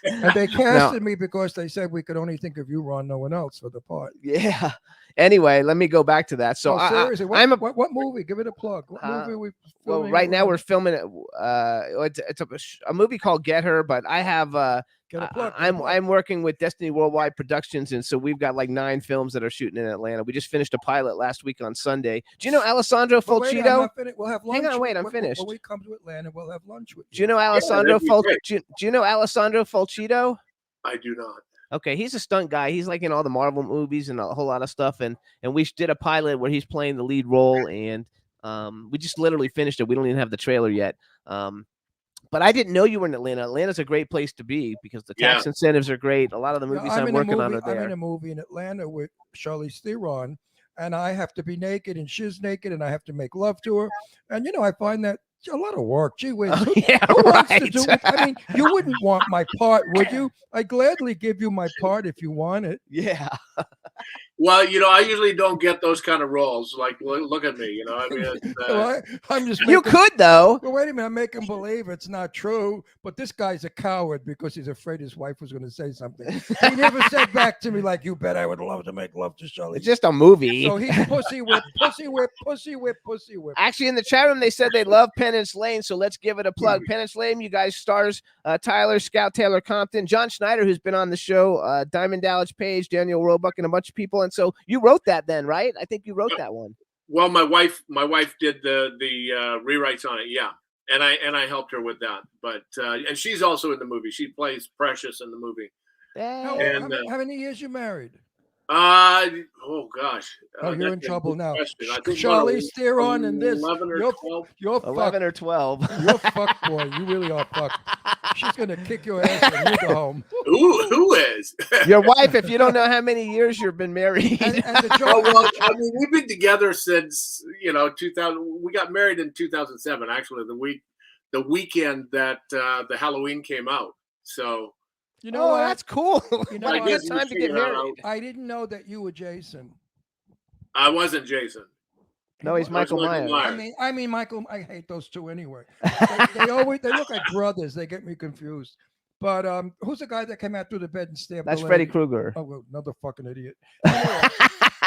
And they casted me because they said we could only think of you, Ron, no one else for the part. Yeah. Anyway, let me go back to that. So seriously, I'm a what movie? Give it a plug. What movie are we well, filming right now with? we're filming it. It's a movie called Get Her, but I have Get a plug, get a I'm plug. working with Destiny Worldwide Productions, and so we've got like 9 films that are shooting in Atlanta. We just finished a pilot last week on Sunday. Do you know Alessandro But wait, I'm Fulcito? not finished. We'll have lunch. Hang on, wait, I'm When finished. we come to Atlanta, we'll have lunch with you. Do you know Alessandro that'd be great. Do you know Alessandro Fulcito? I do not. Okay, he's a stunt guy. He's like in all the Marvel movies and a whole lot of stuff. And we did a pilot where he's playing the lead role, and we just literally finished it. We don't even have the trailer yet. But I didn't know you were in Atlanta. Atlanta's a great place to be because the tax incentives are great. A lot of the Yeah, movies I'm in a working on movie- are I'm in there. a movie in Atlanta with Charlize Theron, and I have to be naked and she's naked, and I have to make love to her. And you know, I find that a lot of work. Gee whiz. Oh, Who, yeah, who wants to right. do it? I mean, you wouldn't want my part, would you? I'd gladly give you my part if you want it. Yeah. Well, I usually don't get those kind of roles. Like, look at me. I mean, it's, Well, I'm just You making, could though. well, wait a minute. I'm making believe it's not true, but this guy's a coward because he's afraid his wife was going to say something. He never said back to me like, "You bet I would love to make love to Shirley." It's just a movie. So he's pussy whip, pussy whip, pussy whip, pussy whip. Actually, in the chat room, they said they love Penance Lane, so let's give it a plug. Penance Lane, you guys stars Tyler, Scout, Taylor Compton, John Schneider, who's been on the show, Diamond Dallas Page, Daniel Roebuck, and a bunch of people. And so you wrote that then, right? I think you wrote that one. well, my wife did the rewrites on it. Yeah. And I helped her with that. But and she's also in the movie. She plays Precious in the movie. How many years you married? Oh gosh. Oh, you're in that's a trouble good now. question. I think Charlie, steer on in this. 11 or You're 12. You're 11 fucked. or 12. You're fucked, boy. You really are fucked. She's gonna kick your ass when you go home. Who is? Your wife, if you don't know how many years you've been married. And the Oh, joke, well, I mean, we've been together since 2000. We got married in 2007. Actually, the weekend that the Halloween came out. So you know Oh, what? that's cool. You know I what? guess Good you time to get figure that married. out. I didn't know that you were Jason. I wasn't Jason. No, he's I was Michael Myers. I mean, Michael. I hate those two anyway. They look like brothers. They get me confused. But who's the guy that came out through the bed and stabbed? That's the Freddy lady? Krueger. Oh, well, another fucking idiot. Anyway,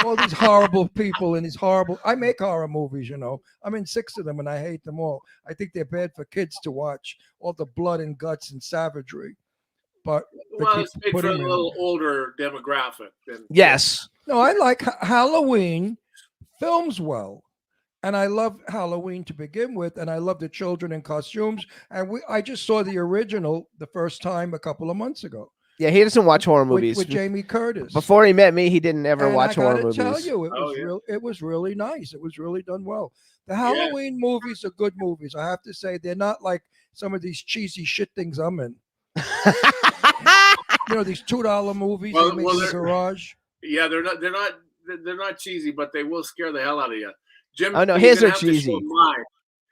all these horrible people and these horrible. I make horror movies, I'm in 6 of them and I hate them all. I think they're bad for kids to watch. All the blood and guts and savagery. But they Well, keep it's made for a putting me little on. older demographic. Than Yes. No, I like Halloween films well. And I love Halloween to begin with, and I love the children in costumes. And I just saw the original the first time a couple of months ago Yeah, he doesn't watch horror movies. with Jamie Curtis. Before he met me, he didn't ever And watch horror I gotta movies. tell you, it Oh, was yeah. it was really nice. It was really done well. The Halloween movies are good movies. I have to say, they're not like some of these cheesy shit things I'm in. These $2 movies Well, they make well, in the they're- garage. Yeah, they're not cheesy, but they will scare the hell out of you. Jim, Oh, no, you're his gonna are have to show cheesy. mine.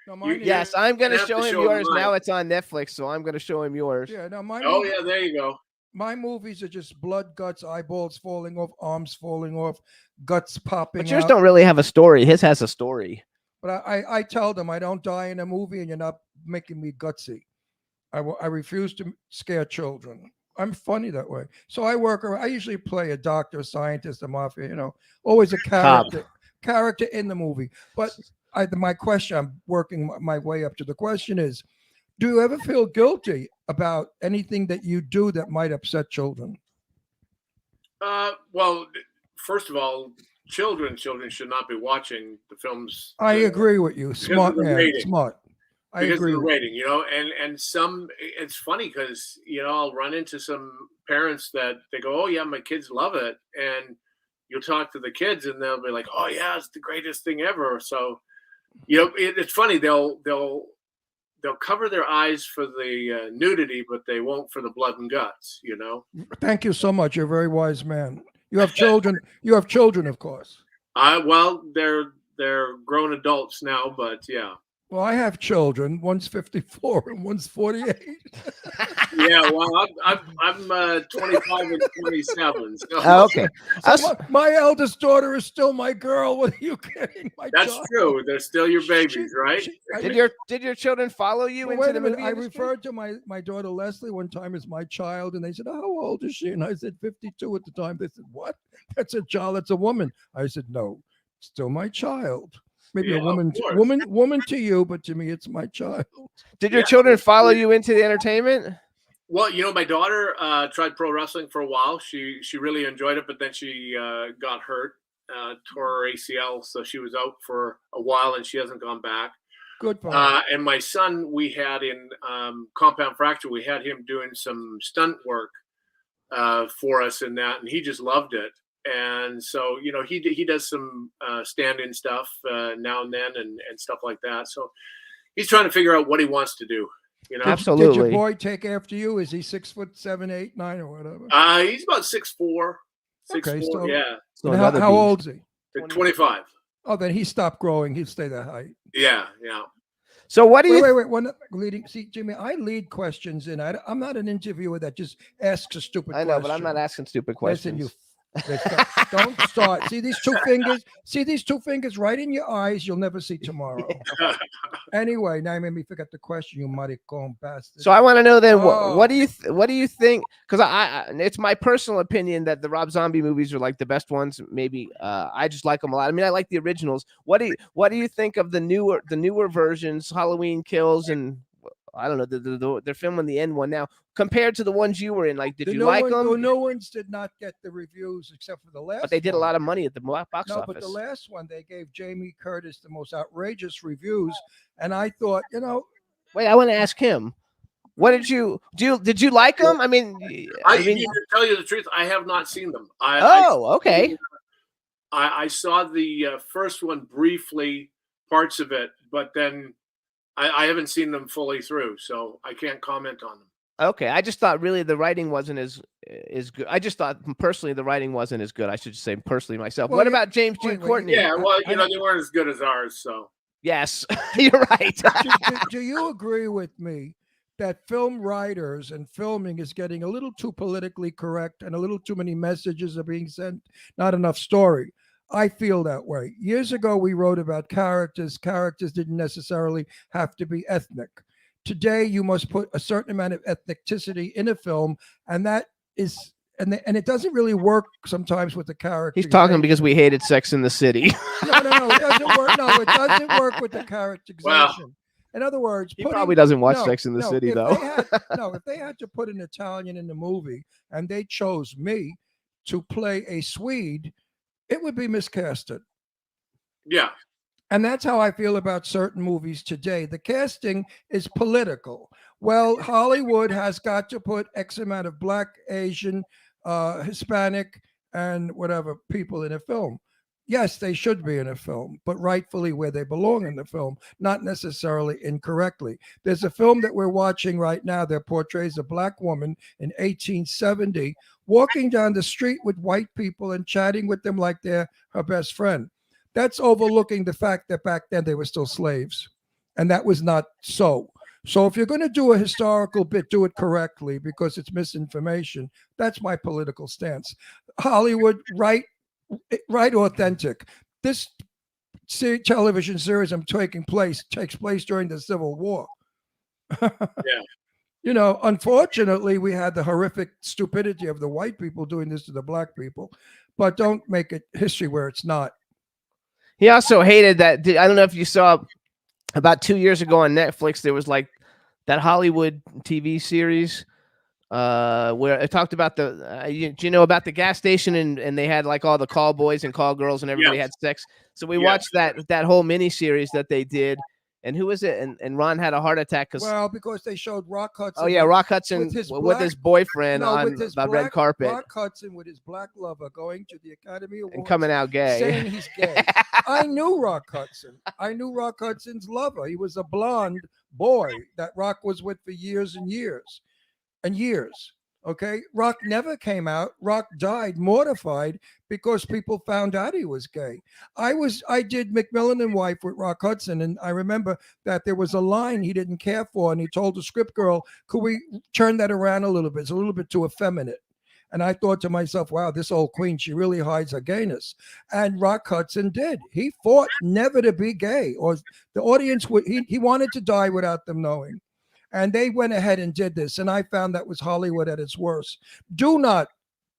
No, mine is- Yes, I'm going to have to show him show him yours. mine. Now it's on Netflix, so I'm going to show him yours. Yeah, no, mine. Oh yeah, there you go. My movies are just blood, guts, eyeballs falling off, arms falling off, guts popping But yours out. don't really have a story. His has a story. But I tell them I don't die in a movie, and you're not making me gutsy. I refuse to scare children. I'm funny that way. So I usually play a doctor, a scientist, a mafia. Always a character in the movie. But my question, I'm working my way up to the question is, do you ever feel guilty about anything that you do that might upset children? Well, first of all, children should not be watching the films. I agree with you. Smart of the man. rating. Smart. I Because agree. of the with rating, and some. It's funny because I'll run into some parents that they go, "Oh yeah, my kids love it," and you'll talk to the kids and they'll be like, "Oh yeah, it's the greatest thing ever." So, it's funny. They'll cover their eyes for the nudity, but they won't for the blood and guts. Thank you so much. You're a very wise man. You have children. You have children, of course. Well, they're grown adults now, but yeah. Well, I have children. One's 54 and one's 48. Yeah, well, I'm 25 and 27. So Oh, okay. So my eldest daughter is still my girl. What are you kidding? that's true. They're still your babies, right? Did your children follow you Well, into wait the a minute. movie I industry? referred to my daughter Leslie one time as my child, and they said, "How old is she?" And I said, 52 at the time. They said, "What? That's a child. That's a woman." I said, "No, still my child. Maybe Yeah, a woman, of course. woman to you, but to me, it's my child." Did your Yeah. children follow you into the entertainment? Well, my daughter tried pro wrestling for a while. She really enjoyed it, but then she got hurt, tore her ACL, so she was out for a while, and she hasn't gone back. Good for her. And my son, we had in Compound Fracture, we had him doing some stunt work for us in that, and he just loved it. And so, he does some stand-in stuff now and then and stuff like that. So he's trying to figure out what he wants to do. Absolutely. Did your boy take after you? Is he 6'7", 8, 9, or whatever? He's about 6'4", 6'4", Okay, so- yeah, So And another how beast. old is he? 25. Oh, then he stopped growing. He'd stay that height. Yeah. So what do you? Wait. One leading. See, Jimmy, I lead questions in. I'm not an interviewer that just asks a stupid I question. know, but I'm not asking stupid Listen, questions. don't start. See these two fingers? See these two fingers right in your eyes? You'll never see tomorrow. Anyway, now you made me forget the question, you maricon bastard. So I want to know then what Oh. do you think? Because I it's my personal opinion that the Rob Zombie movies are like the best ones. Maybe I just like them a lot. I mean, I like the originals. What do you think of the newer versions, Halloween Kills, and I don't know, they're filming the end one now compared to the ones you were in? Like, did you like them? The new ones did not get the reviews except for the last. But they did a one. lot of money at the box No, office. but the last one they gave Jamie Curtis the most outrageous reviews, and I thought, Wait, I want to ask him. What did you like them? I mean, To tell you the truth, I have not seen them. Okay. I saw the first one briefly, parts of it, but then I haven't seen them fully through, so I can't comment on them. Okay, I just thought really the writing wasn't as good. I just thought personally the writing wasn't as good. I should say personally myself. Well, what yeah, about James Jude wait, Courtney? Yeah, well, I- they weren't as good as ours, so. Yes, you're right. do you agree with me that film writers and filming is getting a little too politically correct and a little too many messages are being sent, not enough story? I feel that way. Years ago, we wrote about characters. Characters didn't necessarily have to be ethnic. Today, you must put a certain amount of ethnicity in a film, and that is, and it doesn't really work sometimes with the character. He's talking because we hated Sex in the City. No, it doesn't work. No, it doesn't work with the characterization. In other words, He probably doesn't watch Sex in the City, if though. if they had to put an Italian in the movie and they chose me to play a Swede, it would be miscasted. Yeah. And that's how I feel about certain movies today. The casting is political. Well, Hollywood has got to put X amount of Black, Asian, Hispanic, and whatever people in a film. Yes, they should be in a film, but rightfully where they belong in the film, not necessarily incorrectly. There's a film that we're watching right now that portrays a Black woman in 1870 walking down the street with white people and chatting with them like they're her best friend. That's overlooking the fact that back then they were still slaves, and that was not so. So if you're going to do a historical bit, do it correctly because it's misinformation. That's my political stance. Hollywood, right authentic. This television series takes place during the Civil War. Yeah. Unfortunately, we had the horrific stupidity of the white people doing this to the Black people, but don't make it history where it's not. He also hated that. I don't know if you saw about 2 years ago on Netflix, there was like that Hollywood TV series where it talked about do you know about the gas station and they had like all the call boys and call girls and everybody had sex. So we watched that whole mini series that they did. And who was it? And Ron had a heart attack because they showed Rock Hudson. Oh yeah, Rock Hudson with his boyfriend on the red carpet. Rock Hudson with his black lover going to the Academy Awards and coming out gay, saying he's gay. I knew Rock Hudson. I knew Rock Hudson's lover. He was a blonde boy that Rock was with for years and years and years. Okay, Rock never came out. Rock died mortified because people found out he was gay. I did Macmillan and Wife with Rock Hudson, and I remember that there was a line he didn't care for, and he told the script girl, "Could we turn that around a little bit? It's a little bit too effeminate." And I thought to myself, "Wow, this old queen, she really hides her gayness." And Rock Hudson did. He fought never to be gay, or the audience would. He wanted to die without them knowing. And they went ahead and did this. And I found that was Hollywood at its worst. Do not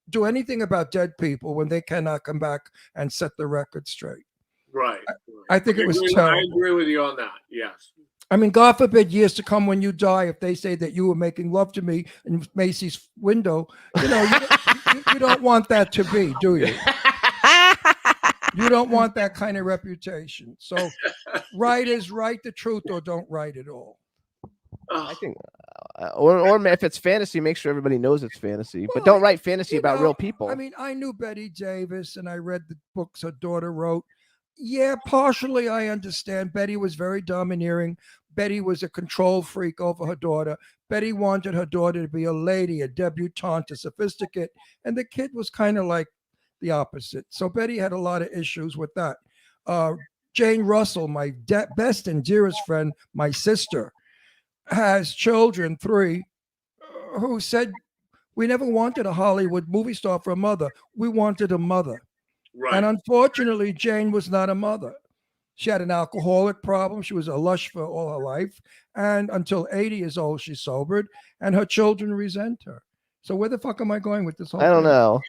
do anything about dead people when they cannot come back and set the record straight. Right. I think it was terrible. I agree with you on that. Yes. I mean, God forbid years to come when you die, if they say that you were making love to me in Macy's window, you don't want that to be, do you? You don't want that kind of reputation. So writers, write the truth or don't write at all. I think, or if it's fantasy, make sure everybody knows it's fantasy, but don't write fantasy about real people. I mean, I knew Betty Davis and I read the books her daughter wrote. Yeah, partially I understand. Betty was very domineering. Betty was a control freak over her daughter. Betty wanted her daughter to be a lady, a debutante, a sophisticate, and the kid was kind of like the opposite. So Betty had a lot of issues with that. Jane Russell, my best and dearest friend, my sister, has children, 3, who said, we never wanted a Hollywood movie star for a mother. We wanted a mother. Right. And unfortunately, Jane was not a mother. She had an alcoholic problem. She was a lush for all her life. And until 80 years old, she sobered, and her children resent her. So where the fuck am I going with this whole I don't thing? know.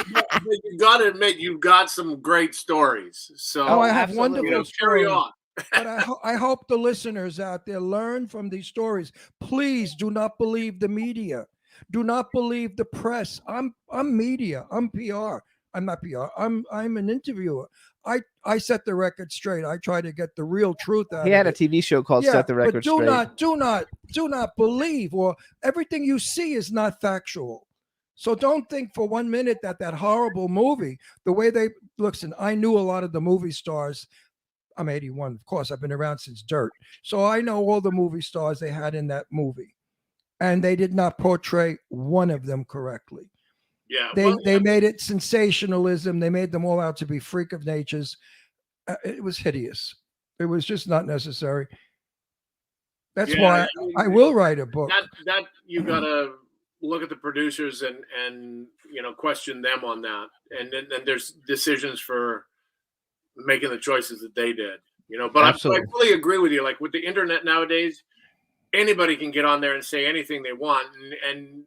But you got to admit, you've got some great stories. So Oh, I have absolutely. wonderful carry stories. on. But I hope the listeners out there learn from these stories. Please do not believe the media. Do not believe the press. I'm media. I'm PR. I'm not PR. I'm an interviewer. I set the record straight. I try to get the real truth out He of had a it. TV show called Set the Record but do Straight. do not believe, or everything you see is not factual. So don't think for 1 minute that horrible movie, the way they listen. I knew a lot of the movie stars. I'm 81, of course. I've been around since Dirt, so I know all the movie stars they had in that movie, and they did not portray one of them correctly. Yeah. They made it sensationalism. They made them all out to be freak of natures. It was hideous. It was just not necessary. That's why I will write a book. That you got to look at the producers and question them on that. And then there's decisions for making the choices that they did. But I fully agree with you. Like with the internet nowadays, anybody can get on there and say anything they want, and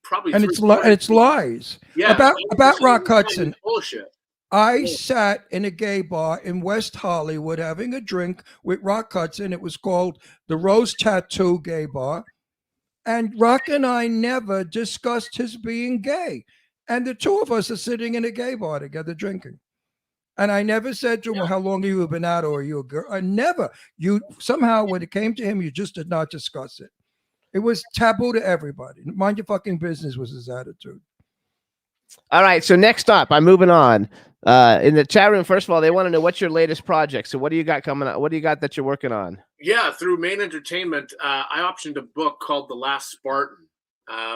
probably and it's lies. Yeah, about Rock Hudson. Bullshit. I sat in a gay bar in West Hollywood having a drink with Rock Hudson. It was called the Rose Tattoo Gay Bar. And Rock and I never discussed his being gay. And the two of us are sitting in a gay bar together drinking. And I never said to him, well, how long have you been out, or are you a girl? I never. You somehow, when it came to him, you just did not discuss it. It was taboo to everybody. Mind your fucking business was his attitude. All right. So next up, I'm moving on. In the chat room, first of all, they want to know what's your latest project. So what do you got coming up? What do you got that you're working on? Yeah, through Main Entertainment, I optioned a book called The Last Spartan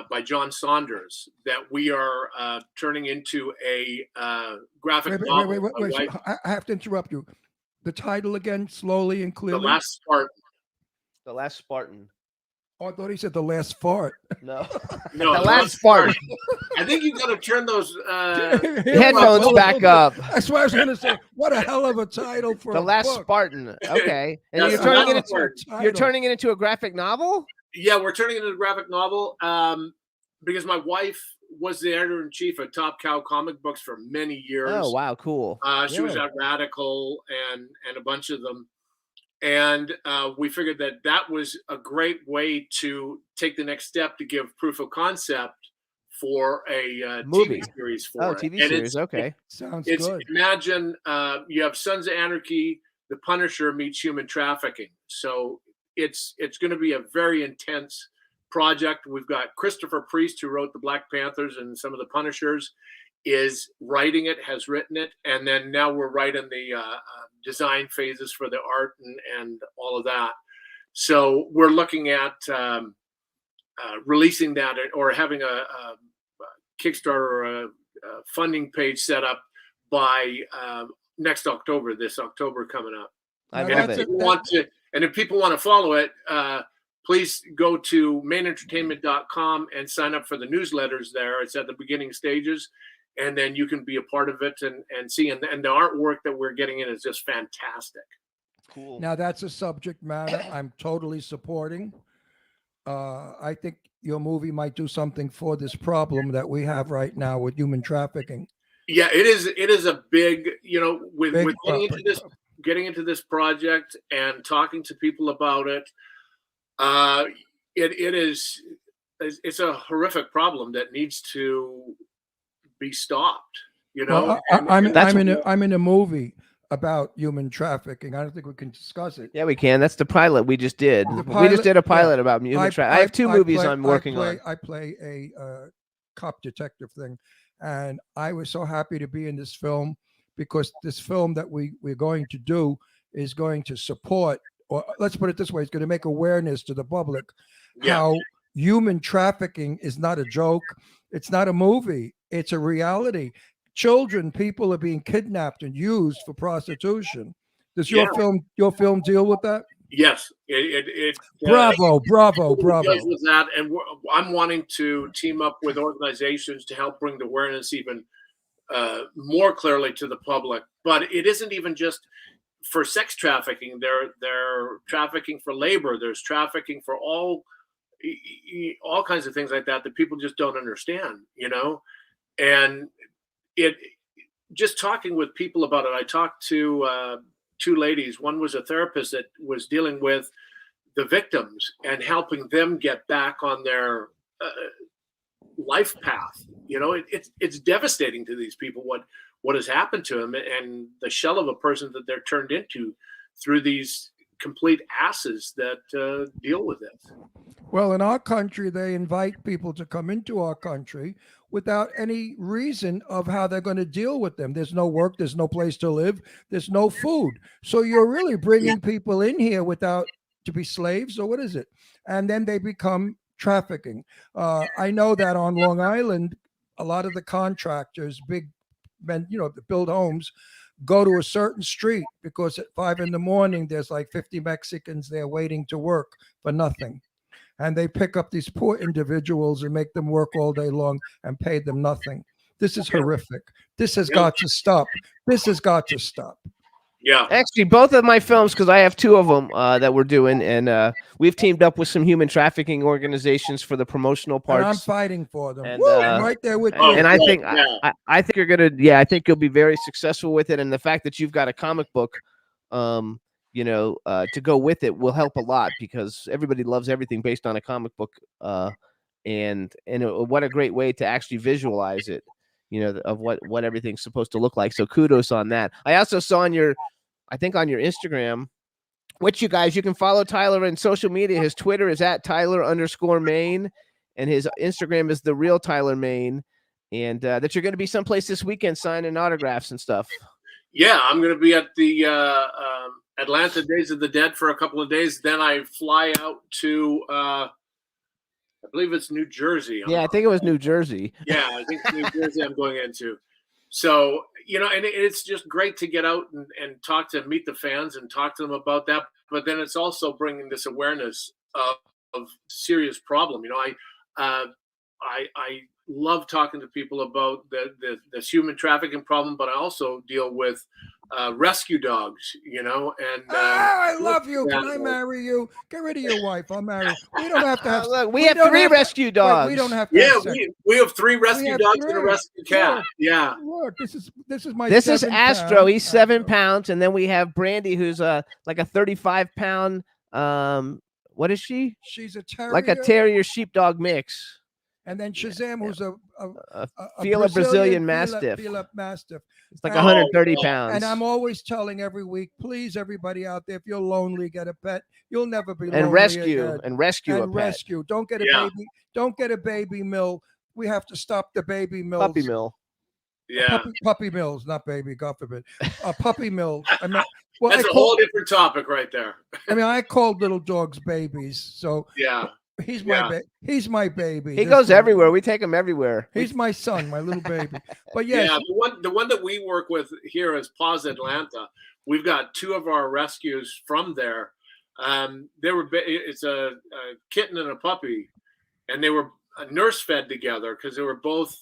by John Saunders that we are turning into a graphic novel. Wait. I have to interrupt you. The title again, slowly and clearly. The Last Spartan. The Last Spartan. Oh, I thought he said the last fart. No. No, The Last Spartan. I think you got to turn those Headphones back up. That's what I was going to say. What a hell of a title for The a Last book. Spartan. Okay. And That's you're a turning lot it of work. into a graphic novel? Yeah, we're turning it into a graphic novel because my wife was the editor-in-chief of Top Cow Comic Books for many years. Oh, wow. Cool. She was at Radical and a bunch of them. And we figured that was a great way to take the next step to give proof of concept for a Movie. TV series. TV series. Okay. Sounds It's good. imagine you have Sons of Anarchy, The Punisher meets human trafficking. So it's going to be a very intense project. We've got Christopher Priest, who wrote the Black Panthers and some of the Punishers, is writing it, has written it, and then now we're writing the design phases for the art and all of that. So we're looking at releasing that or having a Kickstarter or a funding page set up by next October, this October coming up. I Now, love that's it. If people want to follow it, please go to mainentertainment.com and sign up for the newsletters there. It's at the beginning stages. And then you can be a part of it and see. And the artwork that we're getting in is just fantastic. Cool. Now, that's a subject matter I'm totally supporting. I think your movie might do something for this problem that we have right now with human trafficking. Yeah, it is. It is a big, with Big getting into this project and talking to people about it. It's a horrific problem that needs to be stopped. Well, I'm in a movie about human trafficking. I don't think we can discuss it. Yeah, we can. That's the pilot we just did. The We just did a pilot, pilot about human trafficking. I have two movies I'm working on. I play a cop detective thing, and I was so happy to be in this film because this film that we're going to do is going to support, or let's put it this way, it's going to make awareness to the public how human trafficking is not a joke. It's not a movie. It's a reality. children, people are being kidnapped and used for prostitution. Does Yeah. your film deal with that? Yes, it Bravo, bravo, it bravo. deals with that, and I'm wanting to team up with organizations to help bring the awareness even more clearly to the public. But it isn't even just for sex trafficking. They're trafficking for labor. There's trafficking for all kinds of things like that people just don't understand, and it just talking with people about it. I talked to two ladies. One was a therapist that was dealing with the victims and helping them get back on their life path. It's devastating to these people what has happened to them, and the shell of a person that they're turned into through these complete asses that deal with it. Well, in our country, they invite people to come into our country without any reason of how they're going to deal with them. There's no work, there's no place to live, there's no food. So you're really bringing people in here without to be slaves, or what is it? And then they become trafficking. I know that on Long Island, a lot of the contractors, big men, that build homes, go to a certain street because at 5 a.m. there's like 50 Mexicans there waiting to work for nothing. And they pick up these poor individuals and make them work all day long and pay them nothing. This is horrific. This has got to stop. This has got to stop. Yeah. Actually, both of my films, because I have 2 of them that we're doing, and we've teamed up with some human trafficking organizations for the promotional parts. And I'm fighting for them. And, Woo, I'm right there with you. And I yeah, think yeah. I think you're gonna, I think you'll be very successful with it. And the fact that you've got a comic book, to go with it will help a lot, because everybody loves everything based on a comic book. And what a great way to actually visualize it, of what everything's supposed to look like. So kudos on that. I also saw on your Instagram, which you can follow Tyler in social media. His Twitter is @Tyler_Maine, and his Instagram is The Real Tyler Maine. And that you're going to be someplace this weekend signing autographs and stuff. Yeah, I'm going to be at the Atlanta Days of the Dead for a couple of days. Then I fly out to, I believe it's New Jersey. Yeah, I think it was New Jersey. Yeah, I think it's New Jersey I'm going into. So, and it's just great to get out and meet the fans and talk to them about that. But then it's also bringing this awareness of serious problem. I love talking to people about this human trafficking problem, but I also deal with rescue dogs, and I love you. Can I marry you? Get rid of your wife. I'll marry you. We don't have to have. Look, we have 3 rescue dogs. We don't have to. Yeah, have sex. we have 3 rescue have dogs 3. and a rescue cat. Yeah. Look, this is my. This is 7 Astro. pound. He's 7 pounds, and then we have Brandy, who's like a 35-pound. What is she? She's a terrier. Like a terrier sheepdog mix. And then Shazam, who's a Brazilian Mastiff. Fila Mastiff. It's like And- 130 pounds. And I'm always telling every week, please, everybody out there, if you're lonely, get a pet. You'll never be lonely and rescue again. and rescue a And pet. rescue. Don't get a Yeah. baby. Don't get a baby mill. We have to stop the baby mills. Puppy mill. Yeah. Puppy mills, not baby. God forbid. Puppy mills. I mean, well, That's a whole different topic right there. I called little dogs babies. So Yeah. he's my he's my baby. He This goes one. everywhere. We take him everywhere. He's my son, my little baby. But yes, Yeah, the one that we work with here is Paws Atlanta. We've got 2 of our rescues from there. It's a kitten and a puppy, and they were nurse fed together because they were both,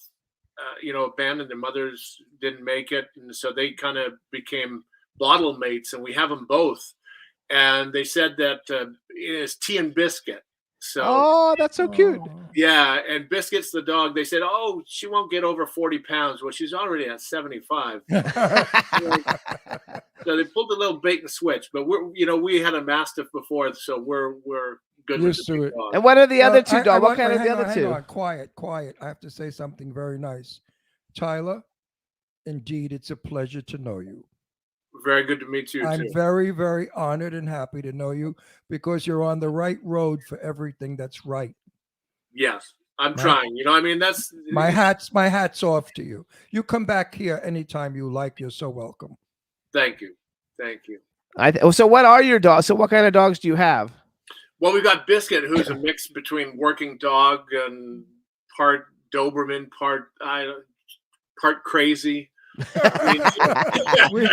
abandoned. Their mothers didn't make it, and so they kind of became bottle mates. And we have them both. And they said that it's Tea and Biscuit. So Oh, that's so cute. yeah, and Biscuit's the dog. They said, "Oh, she won't get over 40 pounds." Well, she's already at 75. So they pulled a little bait and switch. But we had a Mastiff before, so we're good with Used the to big it. dog. And what are the other 2 I dogs? What want- kind of the hang other on, 2? hang on. Quiet. I have to say something very nice. Tyler, indeed, it's a pleasure to know you. Very good to meet you I'm too. very, very honored and happy to know you because you're on the right road for everything that's right. Yes, I'm My- trying. That's My hat's off to you. You come back here anytime you like. You're so welcome. Thank you. So what are your dogs? So what kind of dogs do you have? Well, we got Biscuit, who's a mix between working dog and part Doberman, part part crazy. I We- mean,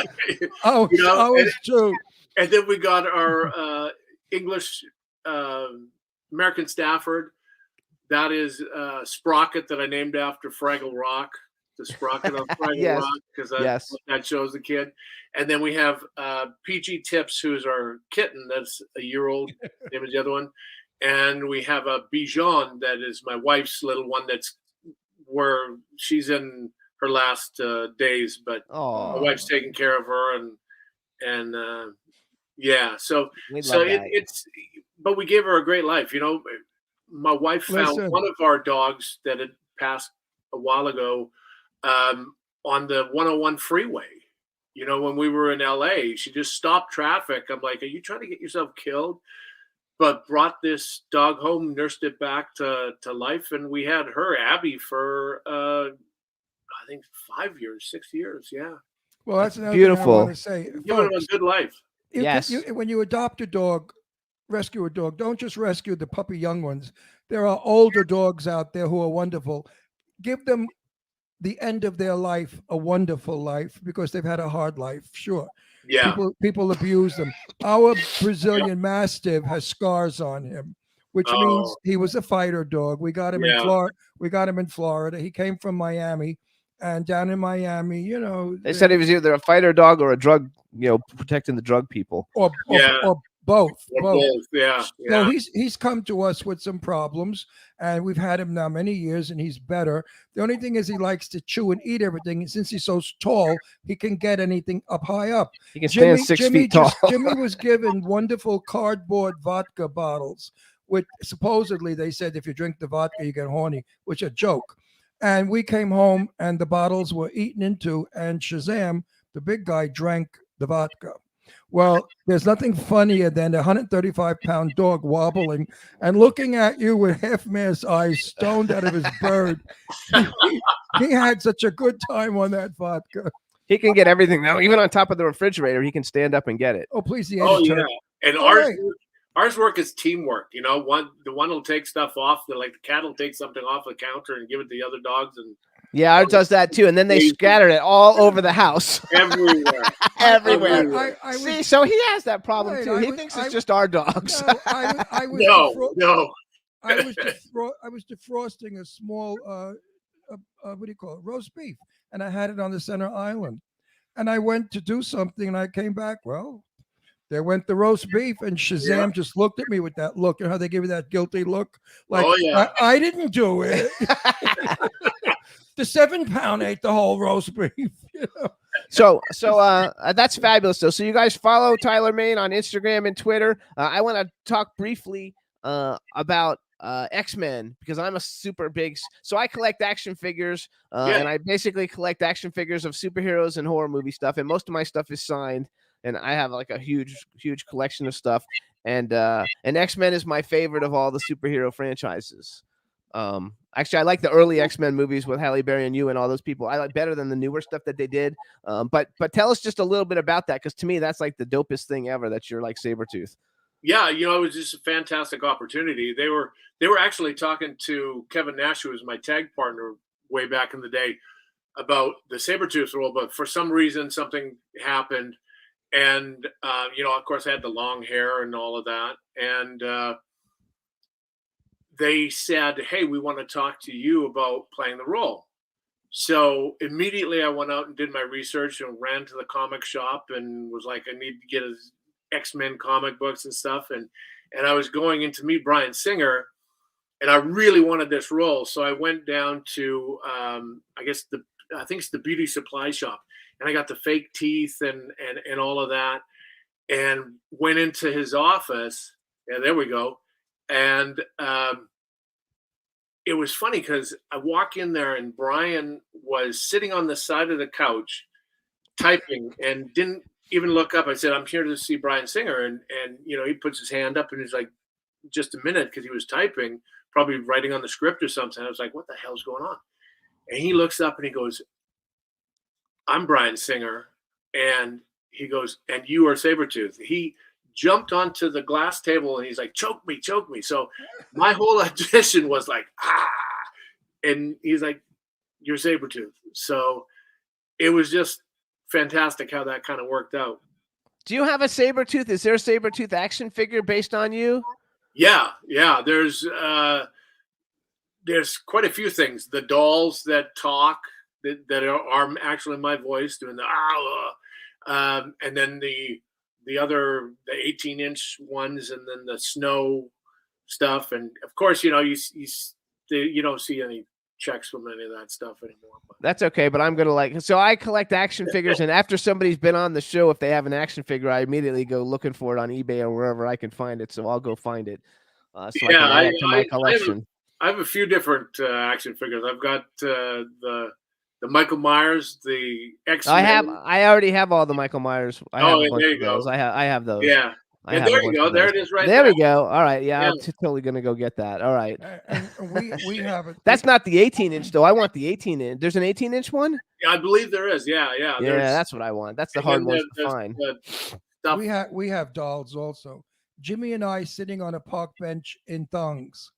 Oh, You know, ours too. and then we got our English American Stafford. That is Sprocket that I named after Fraggle Rock, the Sprocket on Fraggle Yes. Rock, because Yes. that shows the kid. And then we have PG Tips, who's our kitten. That's a year old. Name is the other one. And we have a Bijan that is my wife's little one. That's where she's in her last days, but my Oh, wife's taking care of her, and yeah. So we so love it, that. it's but we gave her a great life. You know, my wife found Listen. one of our dogs that had passed a while ago on the 101 freeway. You know, when we were in LA, she just stopped traffic. I'm like, are you trying to get yourself killed? But brought this dog home, nursed it back to life, and we had her, Abby, for I think 5 years, 6 years. Yeah, Well, that's another beautiful. thing I want to say. giving them Folks, a good life. Yes. when you adopt a dog, rescue a dog, don't just rescue the puppy young ones. There are older dogs out there who are wonderful. Give them the end of their life a wonderful life because they've had a hard life. Sure. Yeah, People abuse them. Our Brazilian Mastiff has scars on him, which means Oh. he was a fighter dog. We got him in Yeah. Florida. We got him in Florida. He came from Miami, and down in Miami, you know, They said he was either a fighter dog or a drug, protecting the drug people. or Yeah. or both. or both. both. Yeah, So yeah. he's come to us with some problems, and we've had him now many years, and he's better. The only thing is he likes to chew and eat everything. And since he's so tall, he can get anything up high up. He can stand 6 feet tall. Jimmy was given wonderful cardboard vodka bottles, which supposedly they said if you drink the vodka you get horny, which is a joke. And we came home and the bottles were eaten into, and Shazam, the big guy, drank the vodka. Well, there's nothing funnier than a 135-pound dog wobbling and looking at you with half-man's eyes stoned out of his bird. He had such a good time on that vodka. He can get everything now, even on top of the refrigerator. He can stand up and get it. Oh, please, the Oh editor. yeah. And All ours work is teamwork. You know, the one will take stuff off. The cat will take something off the counter and give it to the other dogs, and Yeah, ours does that too. And then they scattered it all over the house. everywhere. Everywhere. I was, See, so he has that problem Right, too. I He was- thinks I- it's just our dogs. no, I was No. I was defrosting a small what do you call it, roast beef, and I had it on the center island, and I went to do something, and I came back. Well, there went the roast beef, and Shazam just looked at me with that look. You know how they give you that guilty look, like Oh, yeah. I didn't do it. The 7-pound ate the whole roast beef. You know? So that's fabulous though. So you guys follow Tyler Main on Instagram and Twitter. I want to talk briefly about X-Men because I'm a super big. So I collect action figures, and I basically collect action figures of superheroes and horror movie stuff. And most of my stuff is signed, and I have like a huge collection of stuff. And X-Men is my favorite of all the superhero franchises. Actually, I like the early X-Men movies with Halle Berry and you and all those people. I like better than the newer stuff that they did. But tell us just a little bit about that, because to me, that's like the dopest thing ever. That you're like Sabretooth. Yeah, you know, it was just a fantastic opportunity. They were actually talking to Kevin Nash, who was my tag partner way back in the day, about the Sabretooth role, but for some reason something happened. And you know, of course I had the long hair and all of that. And they said, hey, we want to talk to you about playing the role. So immediately I went out and did my research and ran to the comic shop and was like, I need to get his X-Men comic books and stuff. And I was going in to meet Bryan Singer, and I really wanted this role. So I went down to, I think it's the beauty supply shop, and I got the fake teeth and all of that, and went into his office. Yeah, there we go. And it was funny because I walk in there and Bryan was sitting on the side of the couch typing and didn't even look up. I said, I'm here to see Bryan Singer. And you know, he puts his hand up and he's like, just a minute, because he was typing, probably writing on the script or something. I was like, what the hell's going on? And he looks up and he goes, I'm Bryan Singer. And he goes, and you are Sabretooth. He jumped onto the glass table and he's like, choke me. So my whole audition was like, ah. And he's like, your Sabretooth. So it was just fantastic how that kind of worked out. Do you have a Sabretooth? Is there a Sabretooth action figure based on you? Yeah, yeah. There's quite a few things. The dolls that talk that are actually my voice doing the and then the 18-inch ones, and then the snow stuff, and of course, you don't see any checks from any of that stuff anymore. But. That's okay, but I'm gonna so I collect action figures, and after somebody's been on the show, if they have an action figure, I immediately go looking for it on eBay or wherever I can find it. So I'll go find it. So I can add it to my collection. I have a few different action figures. I've got the Michael Myers, the X-Men. I already have all the Michael Myers. I have a bunch there of you go. those. I have those. Yeah. And there you go. There it is right there. there. We go. All right. Yeah, I'm totally going to go get that. All right. And we have it. That's not the 18-inch, though. I want the 18-inch. There's an 18-inch one? Yeah, I believe there is. Yeah. Yeah, that's what I want. That's the hard one to find. We have dolls also. Jimmy and I sitting on a park bench in thongs.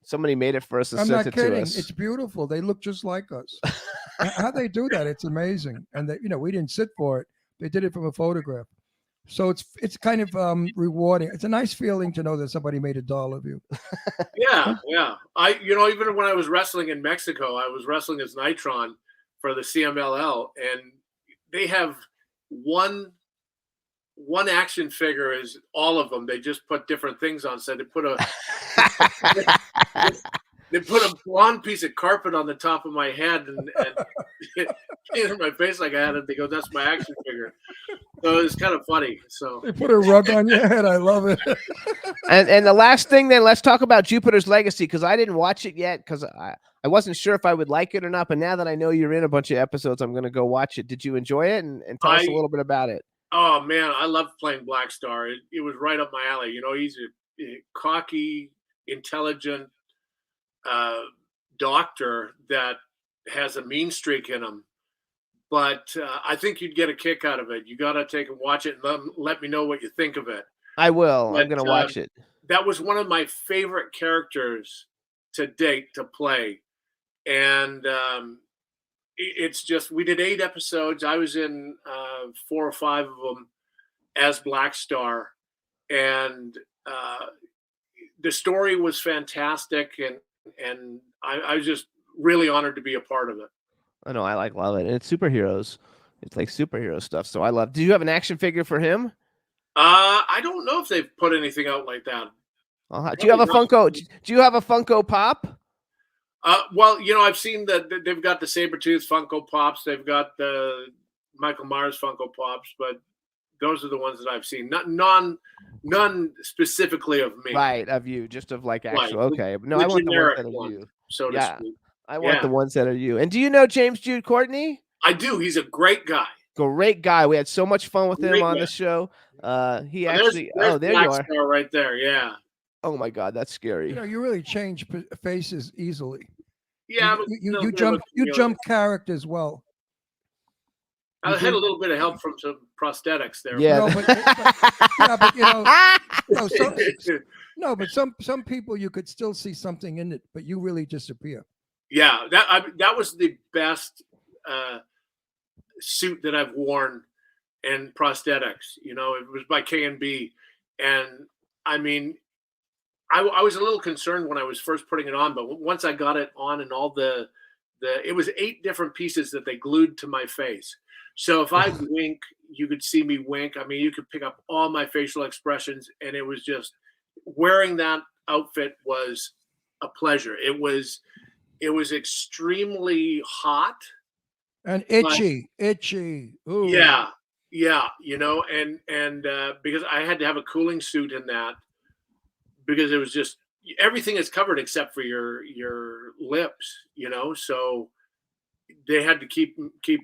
Somebody made it for us and I'm sent not it to kidding. us. It's beautiful. They look just like us. How they do that? It's amazing. And we didn't sit for it. They did it from a photograph. So it's kind of rewarding. It's a nice feeling to know that somebody made a doll of you. Yeah. Even when I was wrestling in Mexico, I was wrestling as Nitron for the CMLL, and they have one action figure is all of them. They just put different things on. So they put they put a blonde piece of carpet on the top of my head and in my face like I had it. They go, "That's my action figure." So it's kind of funny. So they put a rug on your head. I love it. and the last thing, then let's talk about Jupiter's Legacy, because I didn't watch it yet because I wasn't sure if I would like it or not. But now that I know you're in a bunch of episodes, I'm going to go watch it. Did you enjoy it? And tell us a little bit about it. Oh man, I love playing Black Star. It was right up my alley. He's a cocky, intelligent doctor that has a mean streak in him. But I think you'd get a kick out of it. You got to take and watch it and let me know what you think of it. I will. I'm going to watch it. That was one of my favorite characters to date to play. And it's just, we did 8 episodes. I was in 4 or 5 of them as Black Star. And the story was fantastic. And I was just really honored to be a part of it. I know. I love it. And it's superheroes. It's like superhero stuff. So I love. Do you have an action figure for him? I don't know if they've put anything out like that. Do you have a Funko? Do you have a Funko Pop? Well, I've seen that they've got the Sabretooth Funko Pops. They've got the Michael Myers Funko Pops, but those are the ones that I've seen. None specifically of me. Right, of you, just of like actual. Right. Okay, no, I want the ones that are you. So to speak. I want the ones that are you. And do you know James Jude Courtney? I do. He's a great guy. Great guy. We had so much fun with him on the show. He actually. There's there you are. Star right there. Yeah. Oh my God, that's scary. You really change faces easily. Yeah, you jump characters well. I had a little bit of help from some prosthetics there. Yeah. But some people you could still see something in it, but you really disappear. Yeah, that was the best suit that I've worn in prosthetics. It was by K&B, and I mean, I was a little concerned when I was first putting it on, but once I got it on and all it was 8 different pieces that they glued to my face. So if I wink, you could see me wink. I mean, you could pick up all my facial expressions, and it was just wearing that outfit was a pleasure. It was extremely hot and itchy. Ooh. Yeah, and because I had to have a cooling suit in that, because it was just everything is covered except for your lips, so they had to keep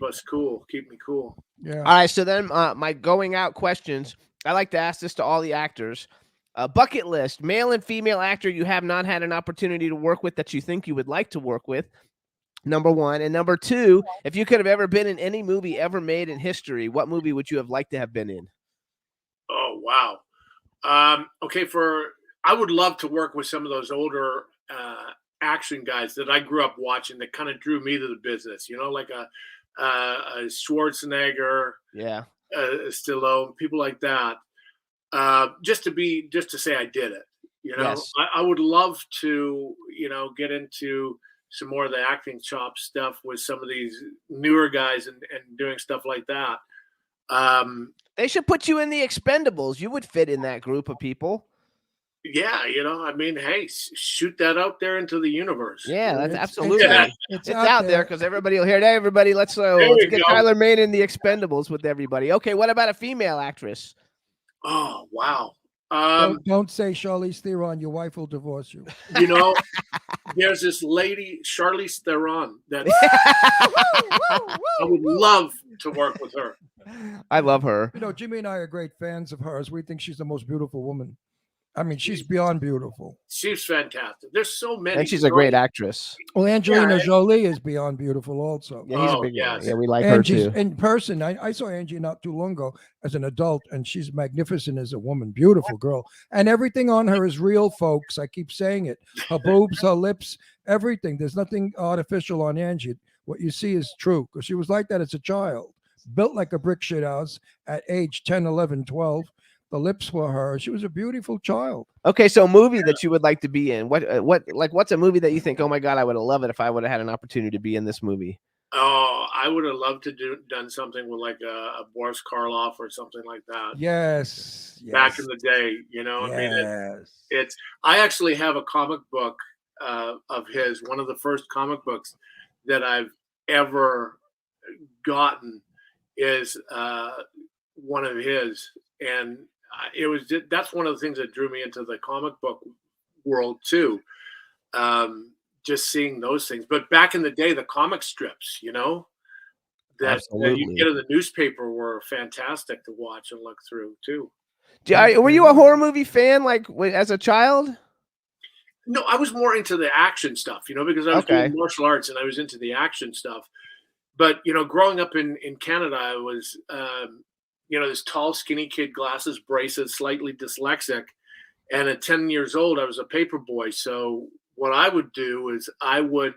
us cool, keep me cool. Yeah. All right. So then my going out questions, I like to ask this to all the actors. Bucket list, male and female actor you have not had an opportunity to work with that you think you would like to work with. Number 1. And number 2, if you could have ever been in any movie ever made in history, what movie would you have liked to have been in? Oh, wow. Okay. I would love to work with some of those older action guys that I grew up watching that kind of drew me to the business. Like a Schwarzenegger, Yeah. Stallone, people like that. Just to say I did it. Yes. I would love to, get into some more of the acting chop stuff with some of these newer guys and doing stuff like that. They should put you in the Expendables. You would fit in that group of people. Yeah, I mean, hey, shoot that out there into the universe. Yeah, that's It's- absolutely. Yeah. It's It's out there because everybody will hear it. Hey, everybody, let's we get go. Tyler Mane in the Expendables with everybody. Okay, what about a female actress? Oh, wow. Don't say Charlize Theron. Your wife will divorce you. There's this lady, Charlize Theron, that I would love to work with her. I love her. Jimmy and I are great fans of hers. We think she's the most beautiful woman. I mean, she's beyond beautiful. She's fantastic. There's so many. And she's a great actress. Well, Angelina Yeah. Jolie is beyond beautiful also. Yeah, he's a Oh, big yes. Yeah, we like Angie's her too. in person. I saw Angie not too long ago as an adult, and she's magnificent as a woman, beautiful girl. And everything on her is real, folks. I keep saying it. Her boobs, her lips, everything. There's nothing artificial on Angie. What you see is true because she was like that as a child, built like a brick shit house at age 10, 11, 12. The lips were her. She was a beautiful child. Okay, so a movie that you would like to be in. What's a movie that you think, oh my God, I would have loved it if I would have had an opportunity to be in this movie? Oh, I would have loved to done something with like a Boris Karloff or something like that. Yes. Back in the day, I mean, Yes. I actually have a comic book of his, one of the first comic books that I've ever gotten is one of his, and that's one of the things that drew me into the comic book world too. Just seeing those things. But back in the day, the comic strips, that Absolutely. you get in the newspaper were fantastic to watch and look through too. Were you a horror movie fan as a child? No, I was more into the action stuff, because I was Okay. doing martial arts and I was into the action stuff. But, growing up in Canada, I was, this tall, skinny kid, glasses, braces, slightly dyslexic. And at 10 years old, I was a paper boy. So what I would do is I would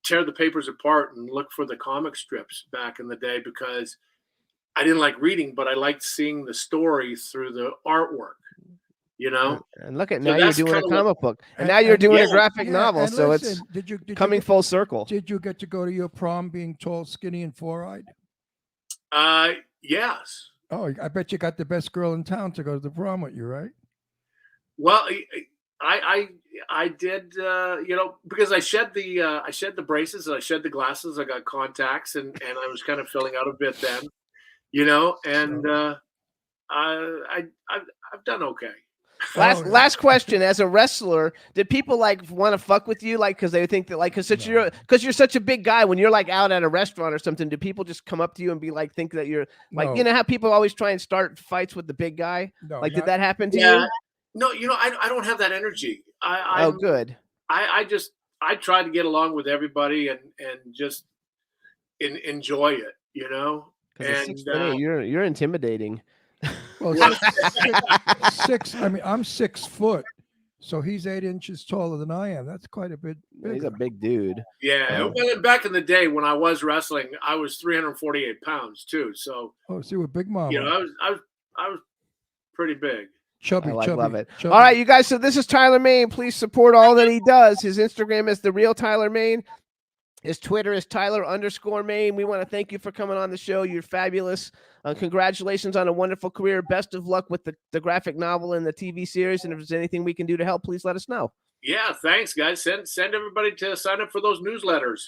tear the papers apart and look for the comic strips back in the day because I didn't like reading, but I liked seeing the story through the artwork, And look at So now you're that's doing a kinda what- comic book, and now you're doing a graphic Yeah, novel. and So listen, it's did you coming get- full circle. Did you get to go to your prom being tall, skinny, and four-eyed? Yes. Oh, I bet you got the best girl in town to go to the prom with you, right? Well, I did, because I shed the braces, I shed the glasses, I got contacts, and I was kind of filling out a bit then, and I've done okay. Last question. As a wrestler, did people want to fuck with you, because they think that because you're such a big guy, when you're out at a restaurant or something, do people just come up to you and be think that you're No. you know how people always try and start fights with the big guy? No, Did that happen to Yeah. you? No, I don't have that energy. Oh, good. I try to get along with everybody and just enjoy it, Because And, 6'8", you're intimidating. Well, six. I mean, I'm 6 foot, so he's 8 inches taller than I am. That's quite a bit bigger. He's a big dude. Yeah, Oh. well, back in the day when I was wrestling, I was 348 pounds too. So Oh, see, we're big mama. I was pretty big. Chubby, I chubby. love it. chubby. All right, you guys. So this is Tyler Mane. Please support all that he does. His Instagram is The Real Tyler Mane. His Twitter is Tyler_Mane. We want to thank you for coming on the show. You're fabulous. Congratulations on a wonderful career. Best of luck with the graphic novel and the TV series. And if there's anything we can do to help, please let us know. Yeah, thanks, guys. Send everybody to sign up for those newsletters.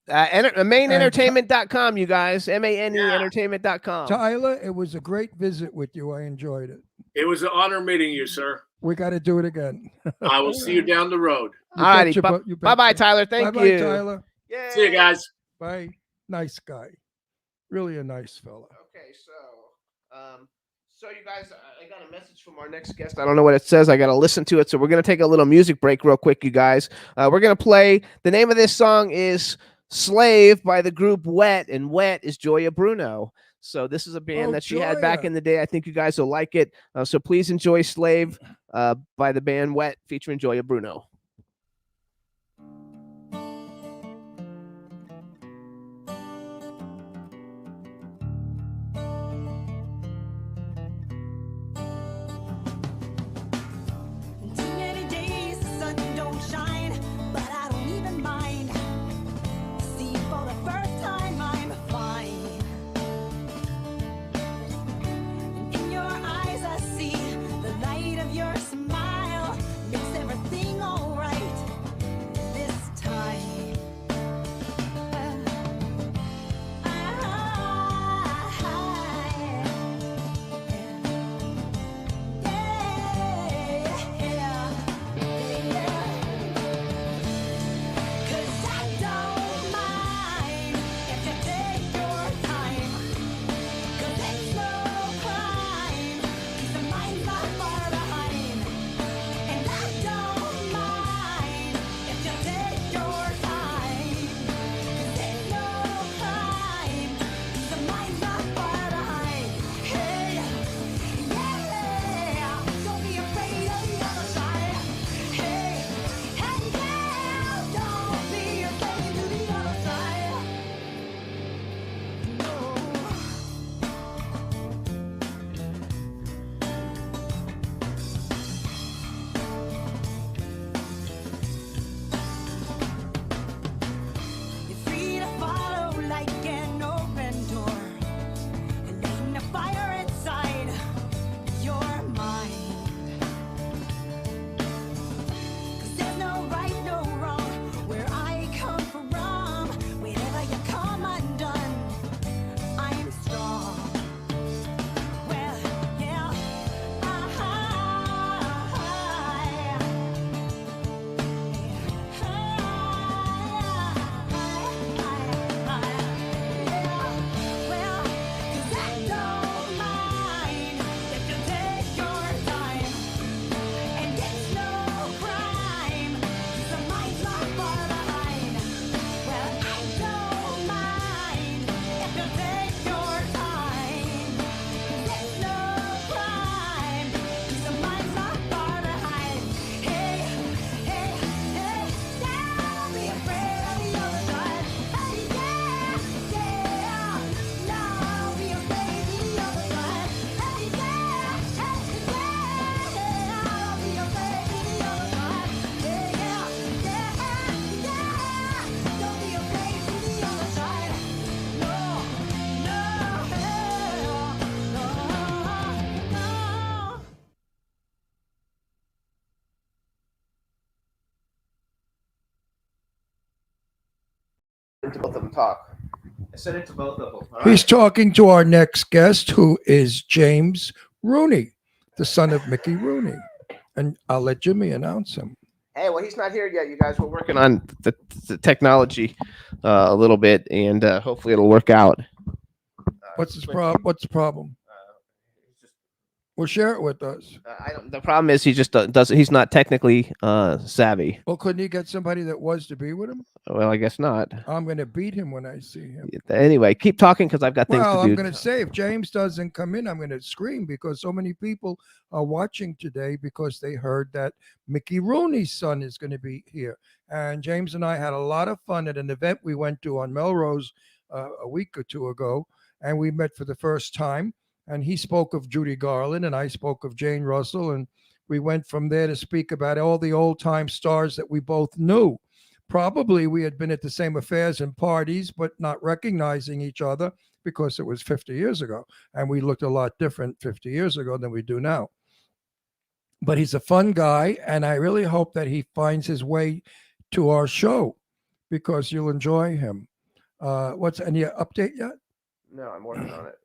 ManeEntertainment.com, you guys. MANE Yeah. Entertainment.com. Tyler, it was a great visit with you. I enjoyed it. It was an honor meeting you, sir. We got to do it again. I will see you down the road. You All righty. betcha, you Bye-bye, betcha. Tyler. Thank Bye-bye, you. Tyler. Yay. See you guys. Bye. Nice guy. Really a nice fella. Okay, so you guys, I got a message from our next guest. I don't know what it says. I got to listen to it. So we're going to take a little music break real quick, you guys. We're going to play. The name of this song is Slave by the group Wet, and Wet is Joya Bruno. So this is a band Oh, that she had back Joya. in the day. I think you guys will like it. So please enjoy Slave by the band Wet featuring Joya Bruno. to both of them. Talk. I sent it to both of them. He's talking to our next guest, who is James Rooney, the son of Mickey Rooney. And I'll let Jimmy announce him. Hey, well, he's not here yet, you guys. We're working on the technology a little bit, and hopefully it'll work out. What's his problem? What's the problem? Well, share it with us. The problem is he just doesn't. He's not technically savvy. Well, couldn't he get somebody that was to be with him? Well, I guess not. I'm going to beat him when I see him. Anyway, keep talking because I've got things Well, to do. I'm going to say if James doesn't come in, I'm going to scream because so many people are watching today because they heard that Mickey Rooney's son is going to be here. And James and I had a lot of fun at an event we went to on Melrose a week or two ago, and we met for the first time. And he spoke of Judy Garland, and I spoke of Jane Russell, and we went from there to speak about all the old-time stars that we both knew. Probably we had been at the same affairs and parties, but not recognizing each other because it was 50 years ago, and we looked a lot different 50 years ago than we do now. But he's a fun guy, and I really hope that he finds his way to our show because you'll enjoy him. What's any update yet? No, I'm working on it.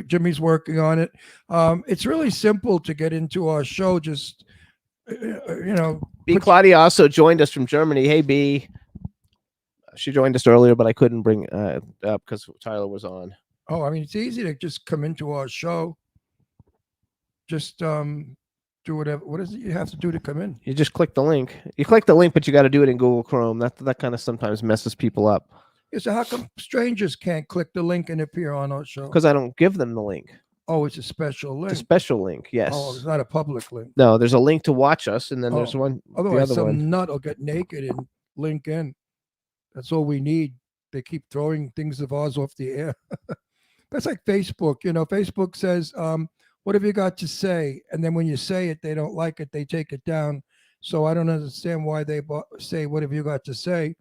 Jimmy's working on it. It's really simple to get into our show. Just B. Claudia also joined us from Germany. Hey, B. She joined us earlier, but I couldn't bring up because Tyler was on. Oh, I mean, it's easy to just come into our show. Just do whatever. What is it you have to do to come in? You just click the link. You click the link, but you got to do it in Google Chrome. That kind of sometimes messes people up. Yeah, so how come strangers can't click the link and appear on our show? Because I don't give them the link. Oh, it's a special link. It's a special link. Yes. Oh, it's not a public link. No, there's a link to watch us, and then there's Oh, one. Otherwise, the other some one. nut will get naked and link in. That's all we need. They keep throwing things of ours off the air. That's like Facebook. Facebook says, what have you got to say? And then when you say it, they don't like it. They take it down. So I don't understand why they say, what have you got to say?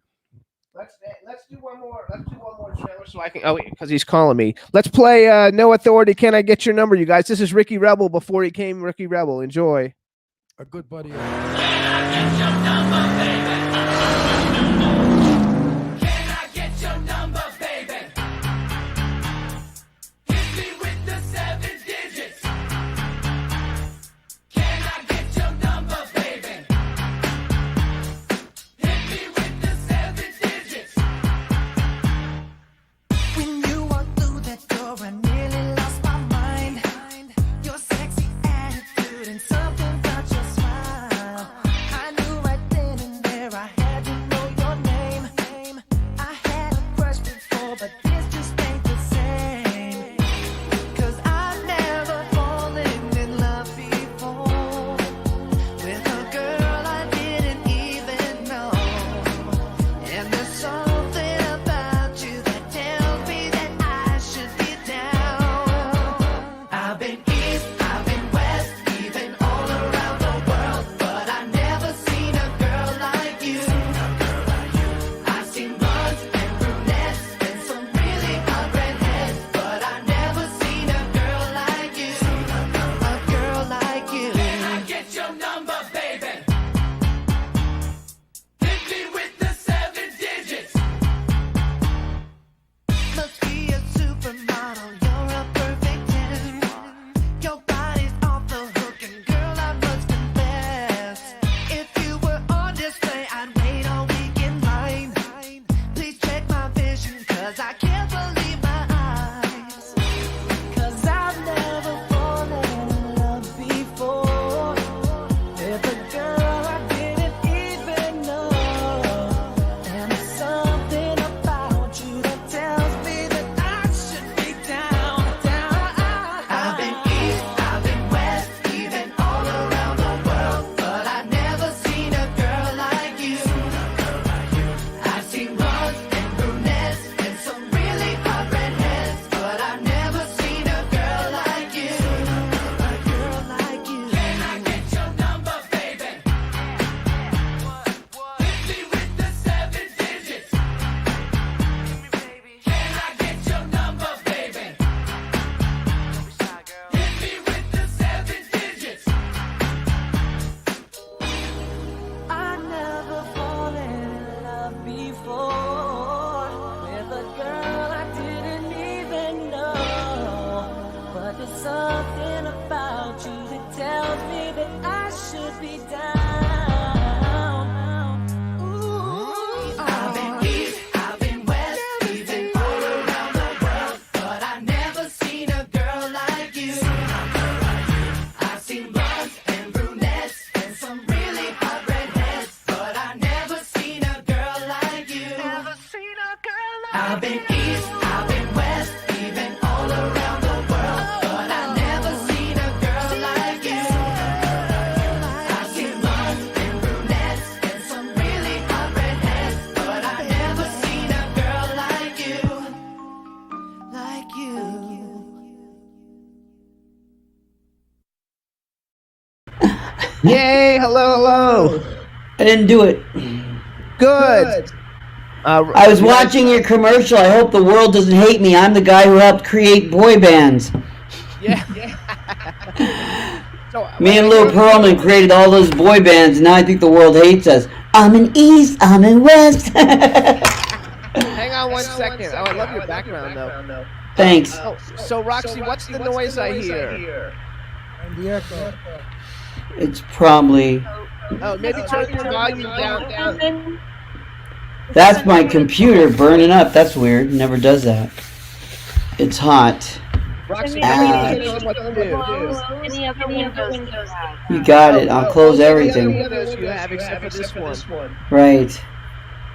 Let's do one more. Let's do one more trailer so I can. Oh, because he's calling me. Let's play No Authority. Can I get your number, you guys? This is Ricky Rebel before he came Ricky Rebel. Enjoy. A good buddy. When you walk through that door, I nearly lost my mind. Your sexy attitude and something about your smile. I knew right I've been east, I've been west, even all around the world, but I never seen a girl like you. I've seen blondes and brunettes and some really hot redheads, but I never seen a girl like you. Like you. Yay! Hello. I didn't do it. Good. I was watching your commercial. I hope the world doesn't hate me. I'm the guy who helped create boy bands. Yeah. So, Me and Lou Pearlman created all those boy bands, and now I think the world hates us. I'm in East, I'm in West. hang on 1 second. Oh, I love your background though. Thanks. Oh, so Roxy, what's the noise I hear? And the echo. It's probably... Oh, maybe turn your volume down. That's my computer burning up. That's weird. Never does that. It's hot. Roxy, Ah. tell me what to do. Any other windows you have. You got it. I'll close What everything. windows you have except for this one? Right.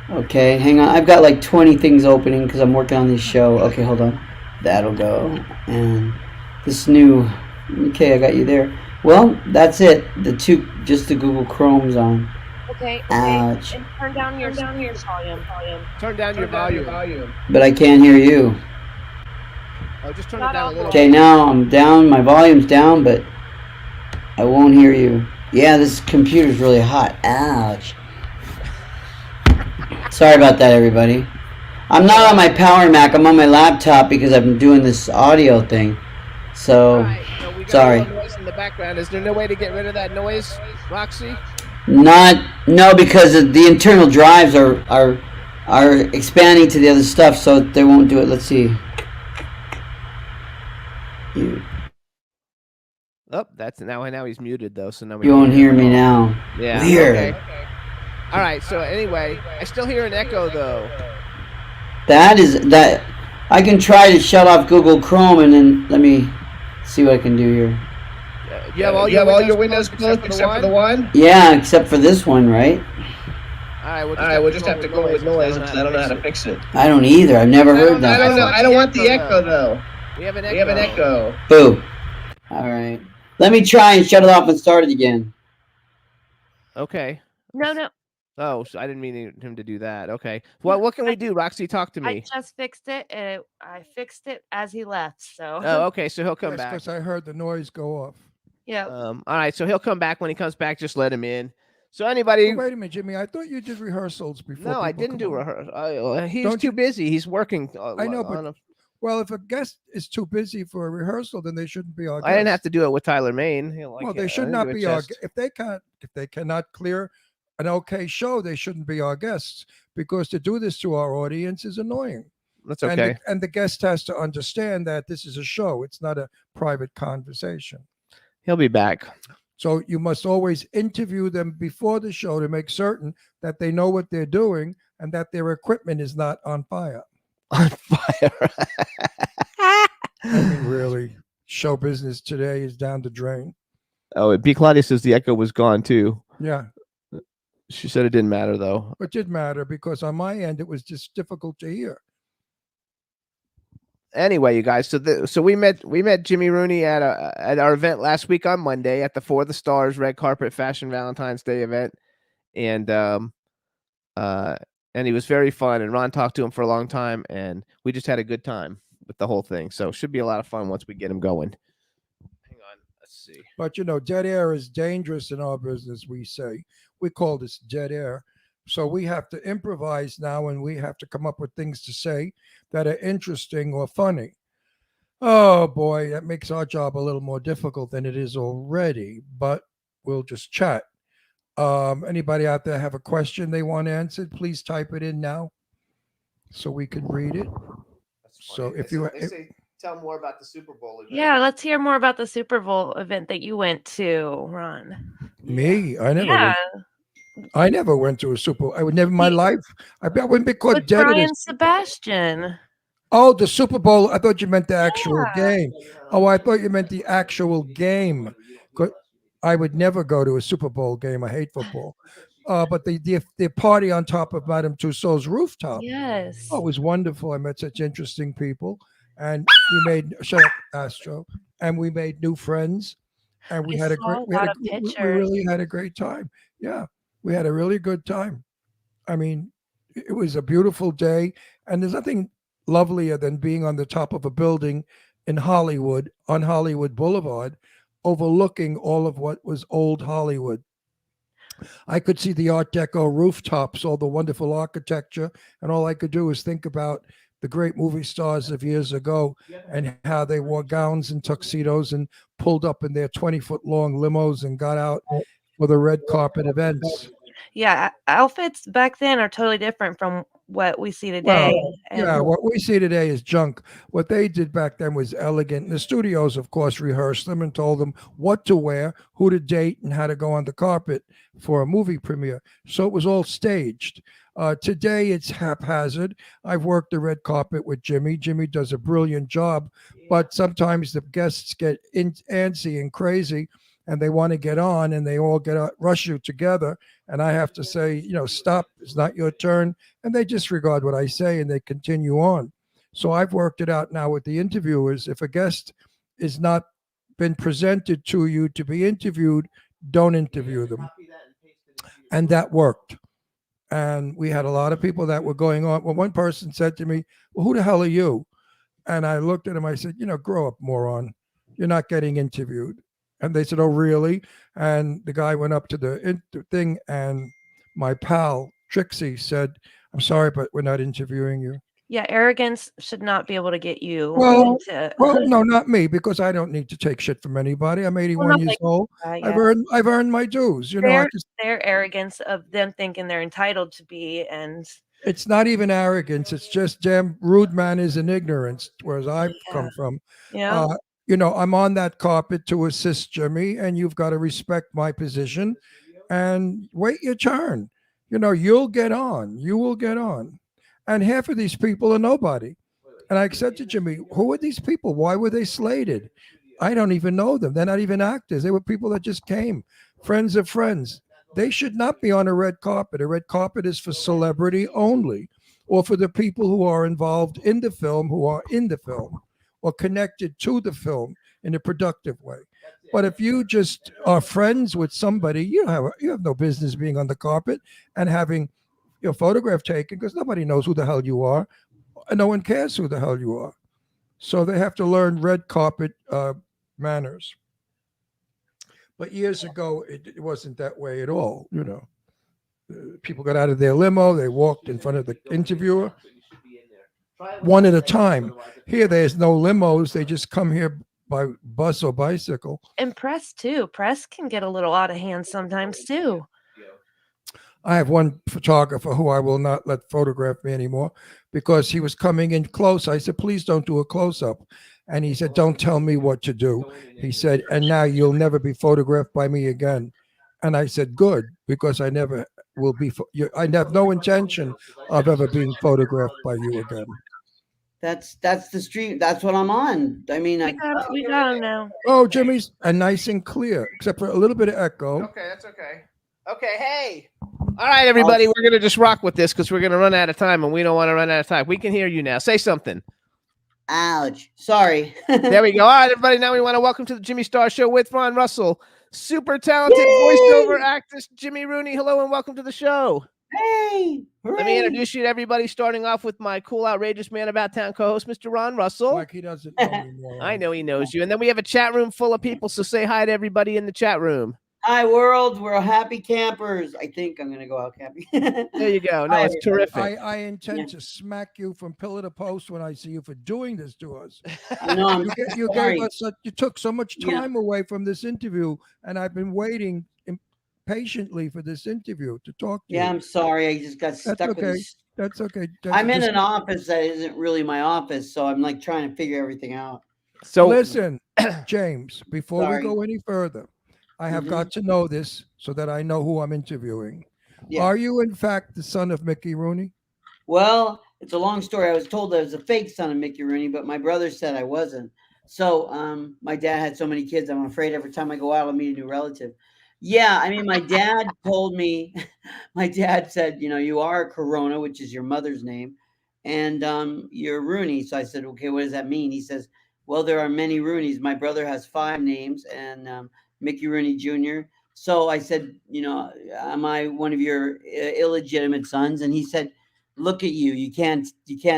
Okay, hang on. I've got like 20 things opening because I'm working on this show. Okay, hold on. That'll go. And this new... Okay, I got you there. Well, that's it. Just the Google Chrome's on. Okay. Ouch. And turn down your volume. Turn down your volume. But I can't hear you. Oh, just turn it down a little. Okay, now I'm down. My volume's down, but I won't hear you. Yeah, this computer's really hot. Ouch. Sorry about that, everybody. I'm not on my Power Mac. I'm on my laptop because I've been doing this audio thing. So, Alright, so we got sorry. a little noise in the background. Is there no way to get rid of that noise, Roxy? No, because the internal drives are expanding to the other stuff, so they won't do it. Let's see. You That's now he's muted though, so now you won't hear me now. Yeah. Weird. Okay. All right. So anyway, I still hear an echo though. That I can try to shut off Google Chrome and then let me see what I can do here. You have all your windows closed except for the one. Yeah, except for this one, right? All right. We'll just have to go with noise because I don't know how to fix it. I don't either. I've never heard that. I don't want the echo though. We have an echo. Boo. All right. Let me try and shut it off and start it again. Okay. No. Oh, so I didn't mean him to do that. Okay. Well, what can we do, Roxy? Talk to I me. just fixed it. And I fixed it as he left. So. Oh, okay. So he'll come Yes, back. because I heard the noise go off. Yeah. All right. So he'll come back when he comes back. Just let him in. So anybody? Oh, wait a minute, Jimmy. I thought you did rehearsals before. No, I people didn't come do on. rehearsal. He's Don't too busy. He's working. I know, but well, if a guest is too busy for a rehearsal, then they shouldn't be our guest. I didn't have to do it with Tyler Maine. Well, they should not be our. If they cannot clear an okay show, they shouldn't be our guests, because to do this to our audience is annoying. That's okay. And the guest has to understand that this is a show; it's not a private conversation. He'll be back. So you must always interview them before the show to make certain that they know what they're doing and that their equipment is not on fire. On fire. I mean, really, show business today is down the drain. Oh, B. Claudia says the echo was gone too. Yeah, She said it didn't matter though. it did matter because on my end it was just difficult to hear. Anyway, you guys, so we met Jimmy Rooney at our event last week on Monday at the For the Stars Red Carpet Fashion Valentine's Day event, and he was very fun. And Ron talked to him for a long time, and we just had a good time with the whole thing. So it should be a lot of fun once we get him going. Hang on, let's see. But you know, dead air is dangerous in our business. We say we call this dead air. So we have to improvise now, and we have to come up with things to say that are interesting or funny. Oh boy, that makes our job a little more difficult than it is already, but we'll just chat. Anybody out there have a question they want answered, please type it in now so we can read it. So if you tell more about the Super Bowl event. Yeah. Let's hear more about the Super Bowl event that you went to, Ron. me, Yeah. I never went to a Super Bowl. I would never in my life. I wouldn't be caught With dead in Brian a Sebastian. Oh, the Super Bowl. I thought you meant the actual Yeah. game. Oh, I thought you meant the actual game. I would never go to a Super Bowl game. I hate football. but the party on top of Madame Tussauds rooftop. Yes. Oh, it was wonderful. I met such interesting people, and we made shut up, Astro, and we made new friends, and we I had a saw great a we had lot a of we pictures. really had a great time. Yeah, we had a really good time. I mean, it was a beautiful day, and there's nothing lovelier than being on the top of a building in Hollywood on Hollywood Boulevard, overlooking all of what was old Hollywood. I could see the Art Deco rooftops, all the wonderful architecture, and all I could do was think about the great movie stars of years ago and how they wore gowns and tuxedos and pulled up in their 20-foot long limos and got out for the red carpet events. Yeah, outfits back then are totally different from what we see Well, today. yeah, And what we see today is junk. What they did back then was elegant. The studios, of course, rehearsed them and told them what to wear, who to date, and how to go on the carpet for a movie premiere. So it was all staged. Today, it's haphazard. I've worked the red carpet with Jimmy. Jimmy does a brilliant job, but sometimes the guests get antsy and crazy, and they want to get on, and they all rush you together. And I have to say, stop. It's not your turn. And they disregard what I say and they continue on. So I've worked it out now with the interviewers. If a guest is not been presented to you to be interviewed, don't interview them. And that worked. And we had a lot of people that were going on. Well, one person said to me, well, who the hell are you? And I looked at him, I said, grow up, moron. You're not getting interviewed. And they said, oh, really? And the guy went up to the thing, and my pal, Trixie, said, I'm sorry, but we're not interviewing you. yeah, arrogance should not be able to get you Well, into no, not me, because I don't need to take shit from anybody. I'm 81 not years like old. that, I've yeah. earned my dues. I their just, their arrogance of them thinking they're entitled to be, and it's not even arrogance. It's just damn rude manners and ignorance, whereas I've come from. yeah. I'm on that carpet to assist Jimmy, and you've got to respect my position and wait your turn. You'll get on. You will get on. And half of these people are nobody. And I said to Jimmy, who are these people? Why were they slated? I don't even know them. They're not even actors. They were people that just came, friends of friends. They should not be on a red carpet. A red carpet is for celebrity only, or for the people who are involved in the film, who are in the film, or connected to the film in a productive way. But if you just are friends with somebody, you have no business being on the carpet and having your photograph taken, because nobody knows who the hell you are, and no one cares who the hell you are. So they have to learn red carpet manners. But years ago, it wasn't that way at all. People got out of their limo, they walked in front of the interviewer, one at a time. Here, there's no limos. They just come here by bus or bicycle. And press too. Press can get a little out of hand sometimes too. I have one photographer who I will not let photograph me anymore because he was coming in close. I said, please don't do a close-up. And he said, don't tell me what to do. He said, and now you'll never be photographed by me again. And I said, good, because I never will be. I have no intention of ever being photographed by you again. That's the stream. That's what I'm on. I mean, We got him now. Oh, Jimmy's nice and clear, except for a little bit of echo. Okay, that's okay. Okay, hey. All right, everybody, we're going to just rock with this because we're going to run out of time, and we don't want to run out of time. We can hear you now. Say something. Ouch. Sorry. There we go. All right, everybody, now we want to welcome to the Jimmy Star Show with Ron Russell, super talented voiceover actress Jimmy Rooney. Hello and welcome to the show. Hey. Let me introduce you to everybody, starting off with my cool, outrageous man about town co-host, Mr. Ron Russell. Like he doesn't know me more. I know he knows you. And then we have a chat room full of people, so say hi to everybody in the chat room. Hi, world. We're happy campers. I think I'm going to go out camping. There you go. No, Hi, it's terrific. I intend to smack you from pillar to post when I see you for doing this to us. No, I'm You sorry. gave us you took so much Yeah. time away from this interview, and I've been waiting patiently for this interview to talk to Yeah, you. I'm sorry. I just got stuck with okay. this. That's okay. I'm in an office that isn't really my office, so I'm like trying to figure everything out. So listen, James, before Sorry. we go any further, I have got to know this so that I know who I'm interviewing. Yeah. Are you, in fact, the son of Mickey Rooney? Well, it's a long story. I was told I was a fake son of Mickey Rooney, but my brother said I wasn't. So my dad had so many kids, I'm afraid every time I go out, I'll meet a new relative. Yeah, I mean, my dad told me, my dad said, you are Corona, which is your mother's name, and you're Rooney. So I said, okay, what does that mean? He says, well, there are many Rooneys. My brother has 5 names, and Mickey Rooney Jr. So I said, am I one of your illegitimate sons? And he said, look at you. You can't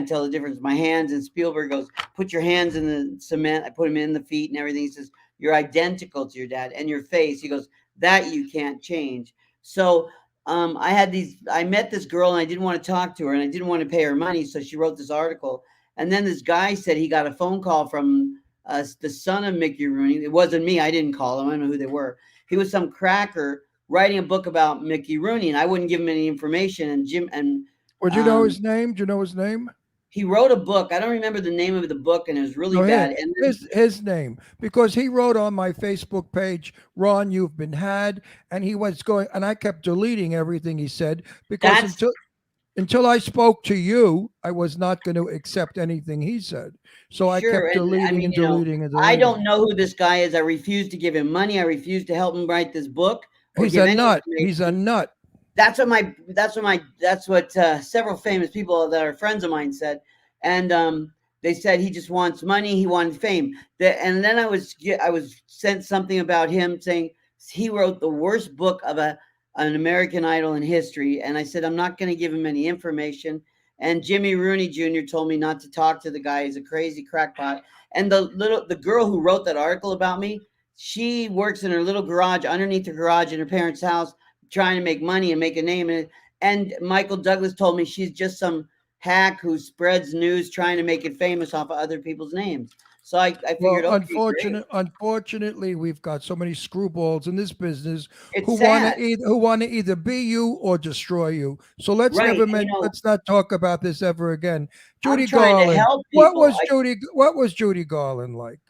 tell the difference. My hands, and Spielberg goes, put your hands in the cement. I put him in the feet and everything. He says, you're identical to your dad, and your face. He goes, that you can't change. So I met this girl, and I didn't want to talk to her, and I didn't want to pay her money. So she wrote this article. And then this guy said he got a phone call from the son of Mickey Rooney. It wasn't me. I didn't call him. I don't know who they were. He was some cracker writing a book about Mickey Rooney, and I wouldn't give him any information. And Would you know his name? Do you know his name? he wrote a book. I don't remember the name of the book, and it was really No, bad. And then, his name, because he wrote on my Facebook page, Ron, you've been had, and he was going, and I kept deleting everything he said because That's- until I spoke to you, I was not going to accept anything he said. So I Sure, kept and I deleting mean, and you know, deleting and I deleting. don't know who this guy is. I refuse to give him money. I refuse to help him write this book. or He's give a any nut. information. He's a nut. That's what several famous people that are friends of mine said, and they said he just wants money, he wanted fame. And then I was sent something about him saying he wrote the worst book of an American Idol in history, and I said I'm not going to give him any information. And Jimmy Rooney Jr. told me not to talk to the guy. He's a crazy crackpot. And the girl who wrote that article about me, she works in her little garage, underneath her garage in her parents' house, trying to make money and make a name. And Michael Douglas told me she's just some hack who spreads news trying to make it famous off of other people's names. So I figured, Well, okay, great. unfortunately, we've got so many screwballs in this business It's who want sad. to either be you or destroy you. So let's Right, let's not talk about this ever again. I'm Judy trying to Garland. help What people. was Judy Garland like?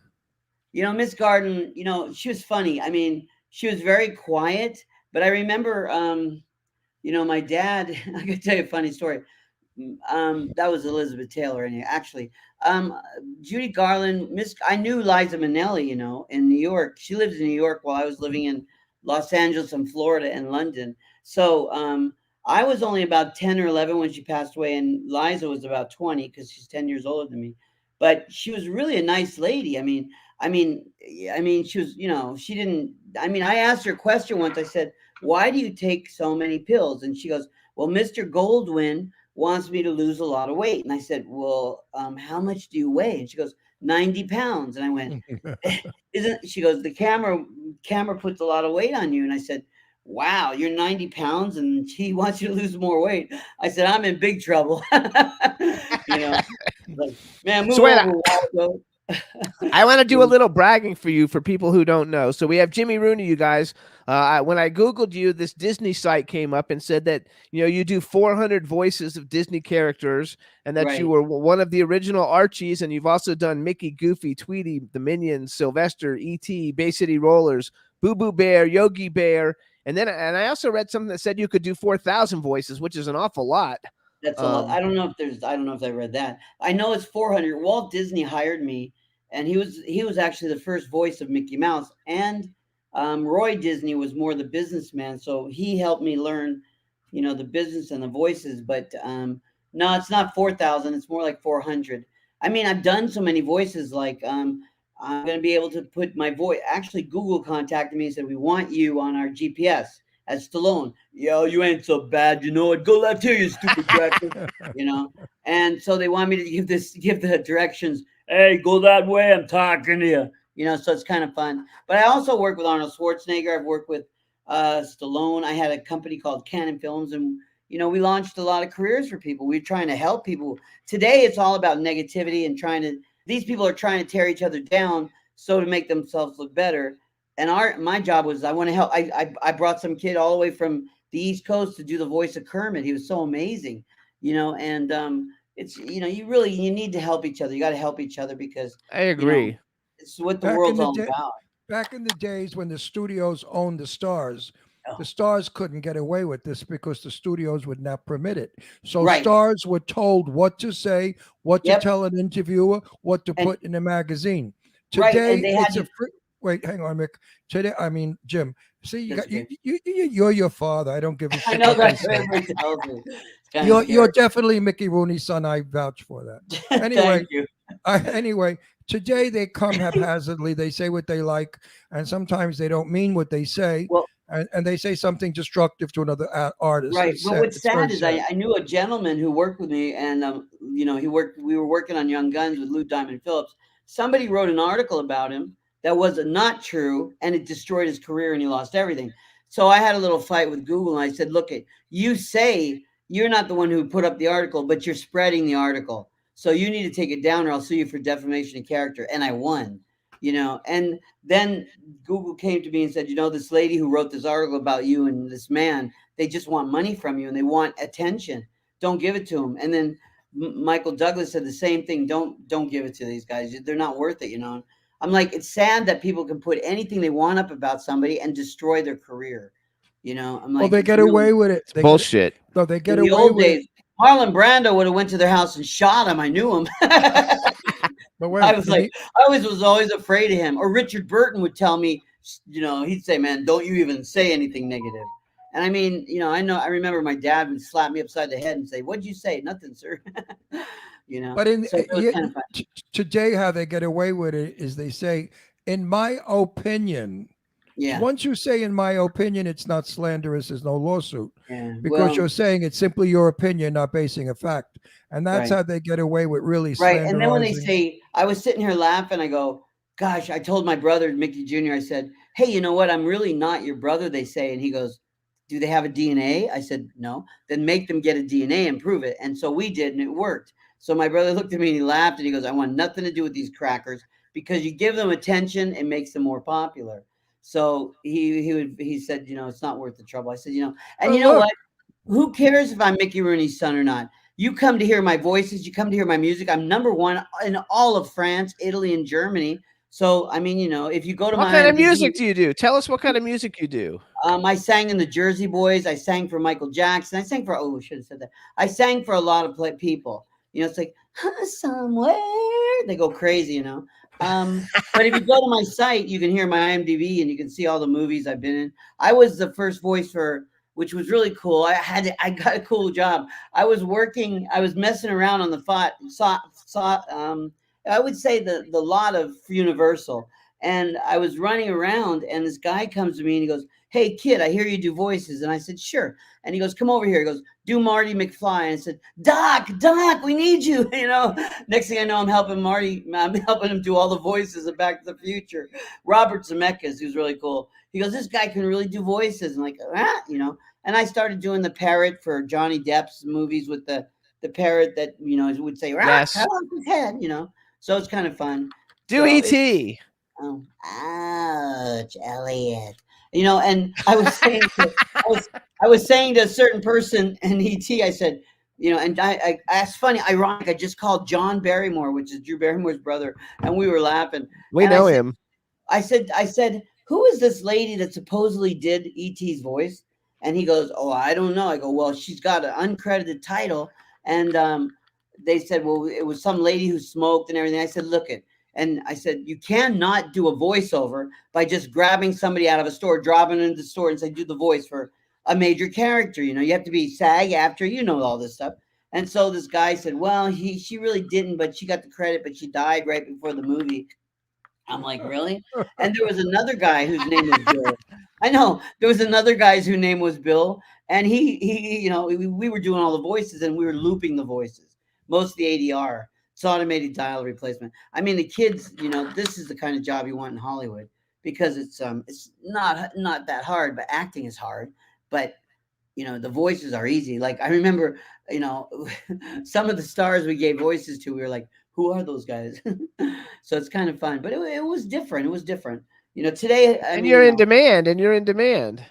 Miss Garden, she was funny. I mean, she was very quiet, but I remember, my dad, I could tell you a funny story. That was Elizabeth Taylor, and actually, Judy Garland, I knew Liza Minnelli, in New York. She lives in New York while I was living in Los Angeles and Florida and London. So, I was only about 10 or 11 when she passed away, and Liza was about 20 because she's 10 years older than me. But she was really a nice lady. I mean, she was, she didn't. I mean, I asked her a question once. I said, "Why do you take so many pills?" And she goes, "Well, Mr. Goldwyn wants me to lose a lot of weight." And I said, "Well, how much do you weigh?" And she goes, 90 pounds. And I went, she goes, the camera puts a lot of weight on you. And I said, wow, you're 90 pounds and he wants you to lose more weight. I said, I'm in big trouble. Like, man, move So wait, over, Waldo. I want to do a little bragging for you for people who don't know. So we have Jimmy Rooney, you guys. When I Googled you, this Disney site came up and said that, you do 400 voices of Disney characters and that Right. you were one of the original Archies. And you've also done Mickey, Goofy, Tweety, the Minions, Sylvester, E.T., Bay City Rollers, Boo Boo Bear, Yogi Bear. And I also read something that said you could do 4,000 voices, which is an awful lot. That's a lot. I don't know if I read that. I know it's 400. Walt Disney hired me, and he was actually the first voice of Mickey Mouse. And Roy Disney was more the businessman, so he helped me learn, the business and the voices. But no, it's not 4,000. It's more like 400. I mean, I've done so many voices. Like I'm going to be able to put my voice. Actually, Google contacted me and said, "We want you on our GPS." As Stallone, yo, you ain't so bad, it. Go left here, you stupid cracker, And so they want me to give the directions. Hey, go that way. I'm talking to you. So it's kind of fun. But I also work with Arnold Schwarzenegger. I've worked with Stallone. I had a company called Canon Films, and we launched a lot of careers for people. We're trying to help people. Today, it's all about negativity and these people are trying to tear each other down so to make themselves look better. And my job was I want to help. I brought some kid all the way from the East Coast to do the voice of Kermit. He was so amazing, and it's you need to help each other. You got to help each other because I agree. it's what the Back in world's the all day- about. Back in the days when the studios owned the stars, Oh. the stars couldn't get away with this because the studios would not permit it. So Right. stars were told what to say, what to Yep. tell an interviewer, what to And- put in a magazine. Right, Today, and they had it's a to- wait, hang on, Mick. Today, I mean, Jim. See, you That's got you, okay. you're your father. I don't give a I shit know what they that say. everybody tells me. It's kind You're of scary. definitely Mickey Rooney's son. I vouch for that. Anyway, Thank you. anyway, today they come haphazardly. They say what they like, and sometimes they don't mean what they say, Well, and they say something destructive to another artist. right. It's Well, sad. what's It's very sad is sad. I knew a gentleman who worked with me, and you know, we were working on Young Guns with Lou Diamond Phillips. Somebody wrote an article about him that was not true, and it destroyed his career, and he lost everything. So I had a little fight with Google, and I said, "Look, you say you're not the one who put up the article, but you're spreading the article. So you need to take it down, or I'll sue you for defamation of character." And I won. You know, and then Google came to me and said, "You know, this lady who wrote this article about you and this man, they just want money from you and they want attention. Don't give it to them." And then Michael Douglas said the same thing. Don't give it to these guys. They're not worth it, you know. I'm like, it's sad that people can put anything they want up about somebody and destroy their career. You know, I'm like, Well, they it's get really- away with it. They Bullshit. No, they get in the away old with it. days, Marlon Brando would have went to their house and shot him. I knew him. But wait, I was in like, I was always afraid of him. Or Richard Burton would tell me, you know, he'd say, "Man, don't you even say anything negative." And I mean, you know, I remember my dad would slap me upside the head and say, "What'd you say?" "Nothing, sir." You know, But in so it was kind of fun. today, how they get away with it is they say, "In my opinion." Yeah, Once you say "in my opinion," it's not slanderous. There's no lawsuit yeah. because Well, you're saying it's simply your opinion, not basing a fact, and that's Right. how they get away with really right. And then when they slanderizing. say, I was sitting here laughing, I go, "Gosh," I told my brother, Mickey Jr., I said, "Hey, you know what? I'm really not your brother," they say. And he goes, "Do they have a DNA?" I said, "No." "Then make them get a DNA and prove it." And so we did, and it worked. So my brother looked at me and he laughed and he goes, "I want nothing to do with these crackers because you give them attention, it makes them more popular." So he said, "You know, it's not worth the trouble." I said, "You know," and Well, you know look. what? Who cares if I'm Mickey Rooney's son or not? You come to hear my voices, you come to hear my music. I'm number one in all of France, Italy, and Germany. So I mean, you know, if you go to What my kind of IMDb, music do you do? Tell us what kind of music you do. I sang in the Jersey Boys. I sang for Michael Jackson. I sang for I should have said that. I sang for a lot of people. You know, it's like somewhere they go crazy. You know, but if you go to my site, you can hear my IMDb and you can see all the movies I've been in. I was the first voice for, which was really cool. I got a cool job. I was messing around on the I would say the lot of Universal. And I was running around, and this guy comes to me and he goes, "Hey, kid, I hear you do voices." And I said, "Sure." And he goes, "Come over here." He goes, "Do Marty McFly." And I said, Doc, we need you." You know, next thing I know, I'm helping him do all the voices of Back to the Future. Robert Zemeckis, who's really cool. He goes, "This guy can really do voices." And like, you know, and I started doing the parrot for Johnny Depp's movies with the parrot that, you know, would say, Yes. "Cut off his head," you know. So it's kind of fun. Do So ET. Oh, ouch, Elliot. You know, and I was saying I was saying to a certain person in ET, I said, you know, and it's funny, ironic, I just called John Barrymore, which is Drew Barrymore's brother, and we were laughing. We And know I said, him. I said, "Who is this lady that supposedly did ET's voice?" And he goes, "Oh, I don't know." I go, "Well, she's got an uncredited title." And they said, "Well, it was some lady who smoked and everything." I said, "Look it." And I said, "You cannot do a voiceover by just grabbing somebody out of a store, dropping into the store and say, do the voice for a major character. You know, you have to be SAG after, you know, all this stuff." And so this guy said, "Well, she really didn't, but she got the credit, but she died right before the movie." I'm like, "Really?" And there was another guy whose name was Bill. I know there was another guy's whose name was Bill, and he you know, we were doing all the voices and we were looping the voices, most of the ADR. It's automated dial replacement. I mean, the kids, you know, this is the kind of job you want in Hollywood because it's not that hard, but acting is hard. But you know, the voices are easy. Like I remember, you know, some of the stars we gave voices to, we were like, "Who are those guys?" So it's kind of fun, but it was different. It was different. You know, today, I And mean, you're you in know, demand, and you're in demand.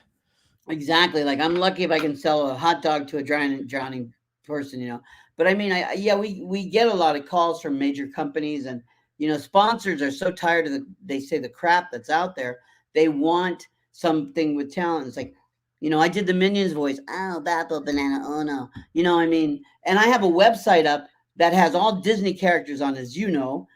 exactly. Like I'm lucky if I can sell a hot dog to a drowning person, you know. But I mean, yeah, we get a lot of calls from major companies, and you know, sponsors are so tired of they say the crap that's out there. They want something with talent. It's like, you know, I did the Minions voice. "Oh, Battle Banana. Oh no." You know, I mean, and I have a website up that has all Disney characters on, as you know.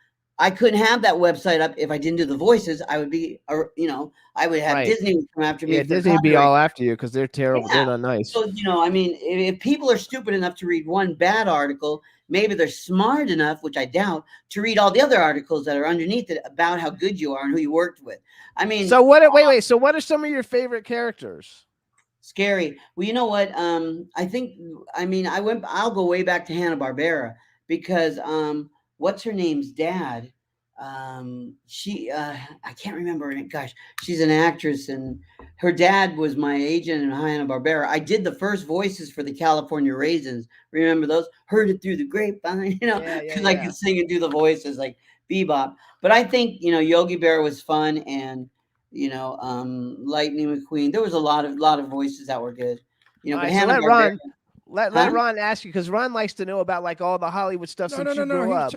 I couldn't have that website up if I didn't do the voices. I would be, I would have Right. Disney would come after me. Yeah, for Disney would be copyright. all after you because they're terrible. Yeah. They're not nice. So, I mean, if people are stupid enough to read one bad article, maybe they're smart enough, which I doubt, to read all the other articles that are underneath it about how good you are and who you worked with. I mean, So what? Wait. So what are some of your favorite characters? scary. Well, you know what? I think, I'll go way back to Hanna-Barbera because what's her name's dad? I can't remember her name. Gosh, she's an actress, and her dad was my agent in Hanna-Barbera. I did the first voices for the California Raisins. Remember those? Heard it through the grapevine, because I could sing and do the voices like Bebop. But I think, Yogi Bear was fun, and Lightning McQueen. There was a lot of voices that were good. All But right, so let Hanna-Barbera. let Ron ask you because Ron likes to know about like all the Hollywood stuff since you grew up.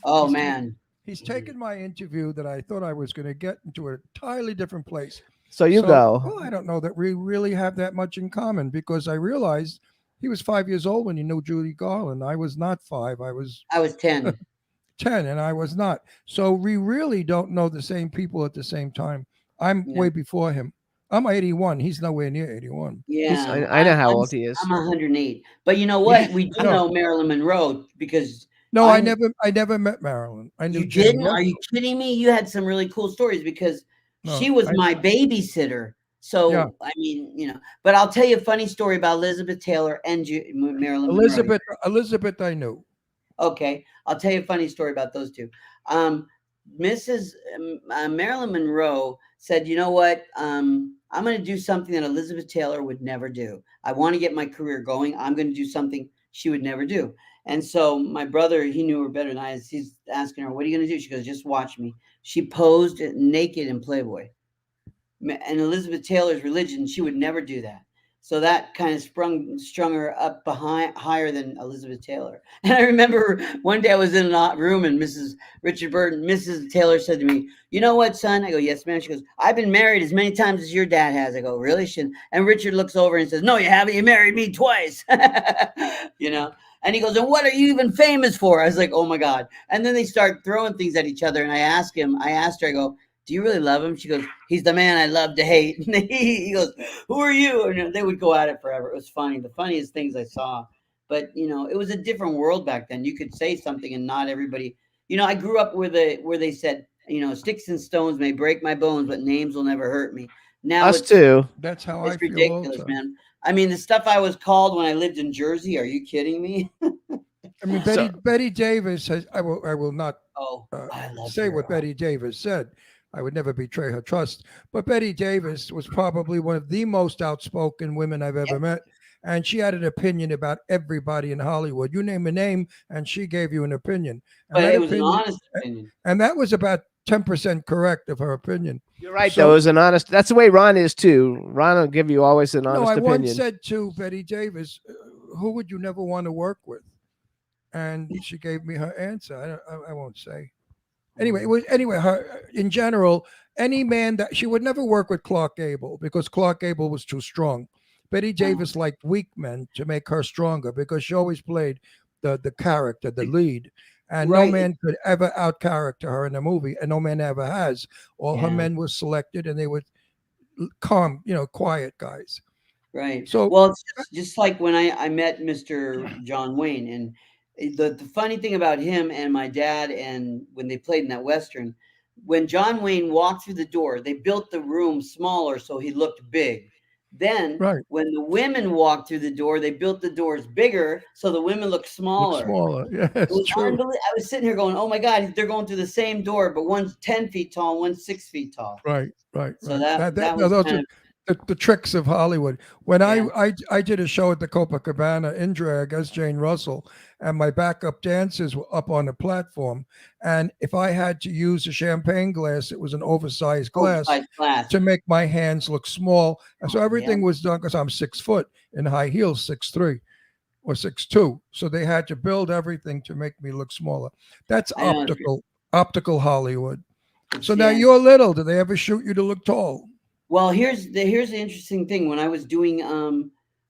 Oh man. He's taken my interview that I thought I was going to get into an entirely different place. So you go. Well, I don't know that we really have that much in common because I realized he was 5 years old when he knew Judy Garland. I was not 5. I was 10. 10, and I was not. So we really don't know the same people at the same time. I'm way before him. I'm 81. He's nowhere near 81. Yeah. I know how old he is. I'm 108. But you know what? We do know Marilyn Monroe because No, I never met Marilyn. I knew you Jane didn't? Russell. Are you kidding me? You had some really cool stories because No, she was my babysitter. So Yeah. I mean, but I'll tell you a funny story about Elizabeth Taylor and Marilyn Monroe. Elizabeth, I knew. Okay, I'll tell you a funny story about those two. Mrs. Marilyn Monroe said, "You know what? I'm going to do something that Elizabeth Taylor would never do. I want to get my career going. I'm going to do something she would never do." And so my brother, he knew her better than I. He's asking her, "What are you going to do?" She goes, "Just watch me." She posed naked in Playboy. And Elizabeth Taylor's religion, she would never do that. So that kind of strung her up higher than Elizabeth Taylor. And I remember one day I was in a room and Mrs. Taylor said to me, "You know what, son?" I go, "Yes, ma'am." She goes, "I've been married as many times as your dad has." I go, "Really?" And Richard looks over and says, "No, you haven't. You married me twice." And he goes, "And what are you even famous for?" I was like, "Oh my God." And then they start throwing things at each other. And I asked her, I go, "Do you really love him?" She goes, "He's the man I love to hate." And he goes, "Who are you?" And they would go at it forever. It was funny. The funniest things I saw. But, it was a different world back then. You could say something and not everybody. I grew up where they said, "Sticks and stones may break my bones, but names will never hurt me." Now Us too. That's how I it's feel ridiculous, also. man. I mean, the stuff I was called when I lived in Jersey. Are you kidding me? I mean, Betty Davis says, I will not I love say her. what Betty Davis said. I would never betray her trust. But Betty Davis was probably one of the most outspoken women I've ever met. And she had an opinion about everybody in Hollywood. You name a name, and she gave you an opinion. And But that it was an honest opinion. And that was about 10% correct of her opinion. You're right, though. It was an honest. That's the way Ron is too. Ron will give you always an honest No, I opinion. once said to Betty Davis, "Who would you never want to work with?" And she gave me her answer. I won't say. Anyway, her in general, any man that she would never work with Clark Gable because Clark Gable was too strong. Betty Davis liked weak men to make her stronger because she always played the character, the lead. And no man could ever out character her in a movie, and no man ever has. All her men were selected, and they were calm, quiet guys. Right. So, well, it's just like when I met Mr. John Wayne, and the funny thing about him and my dad, and when they played in that Western, when John Wayne walked through the door, they built the room smaller so he looked big. Then when the women walked through the door, they built the doors bigger so the women looked smaller. Yeah, it was unbelievable. I was sitting here going, "Oh my God, they're going through the same door, but one's 10 feet tall, one's 6 feet tall." Right. So that was those kind are of, the tricks of Hollywood. When I did a show at the Copacabana in drag as Jane Russell, and my backup dancers were up on the platform, and if I had to use a champagne glass, it was an oversized glass to make my hands look small, and so everything was done because I'm 6 foot in high heels, 6'3" or 6'2", so they had to build everything to make me look smaller. That's optical Hollywood. So now you're little. Do they ever shoot you to look tall? Well, here's the interesting thing. When I was doing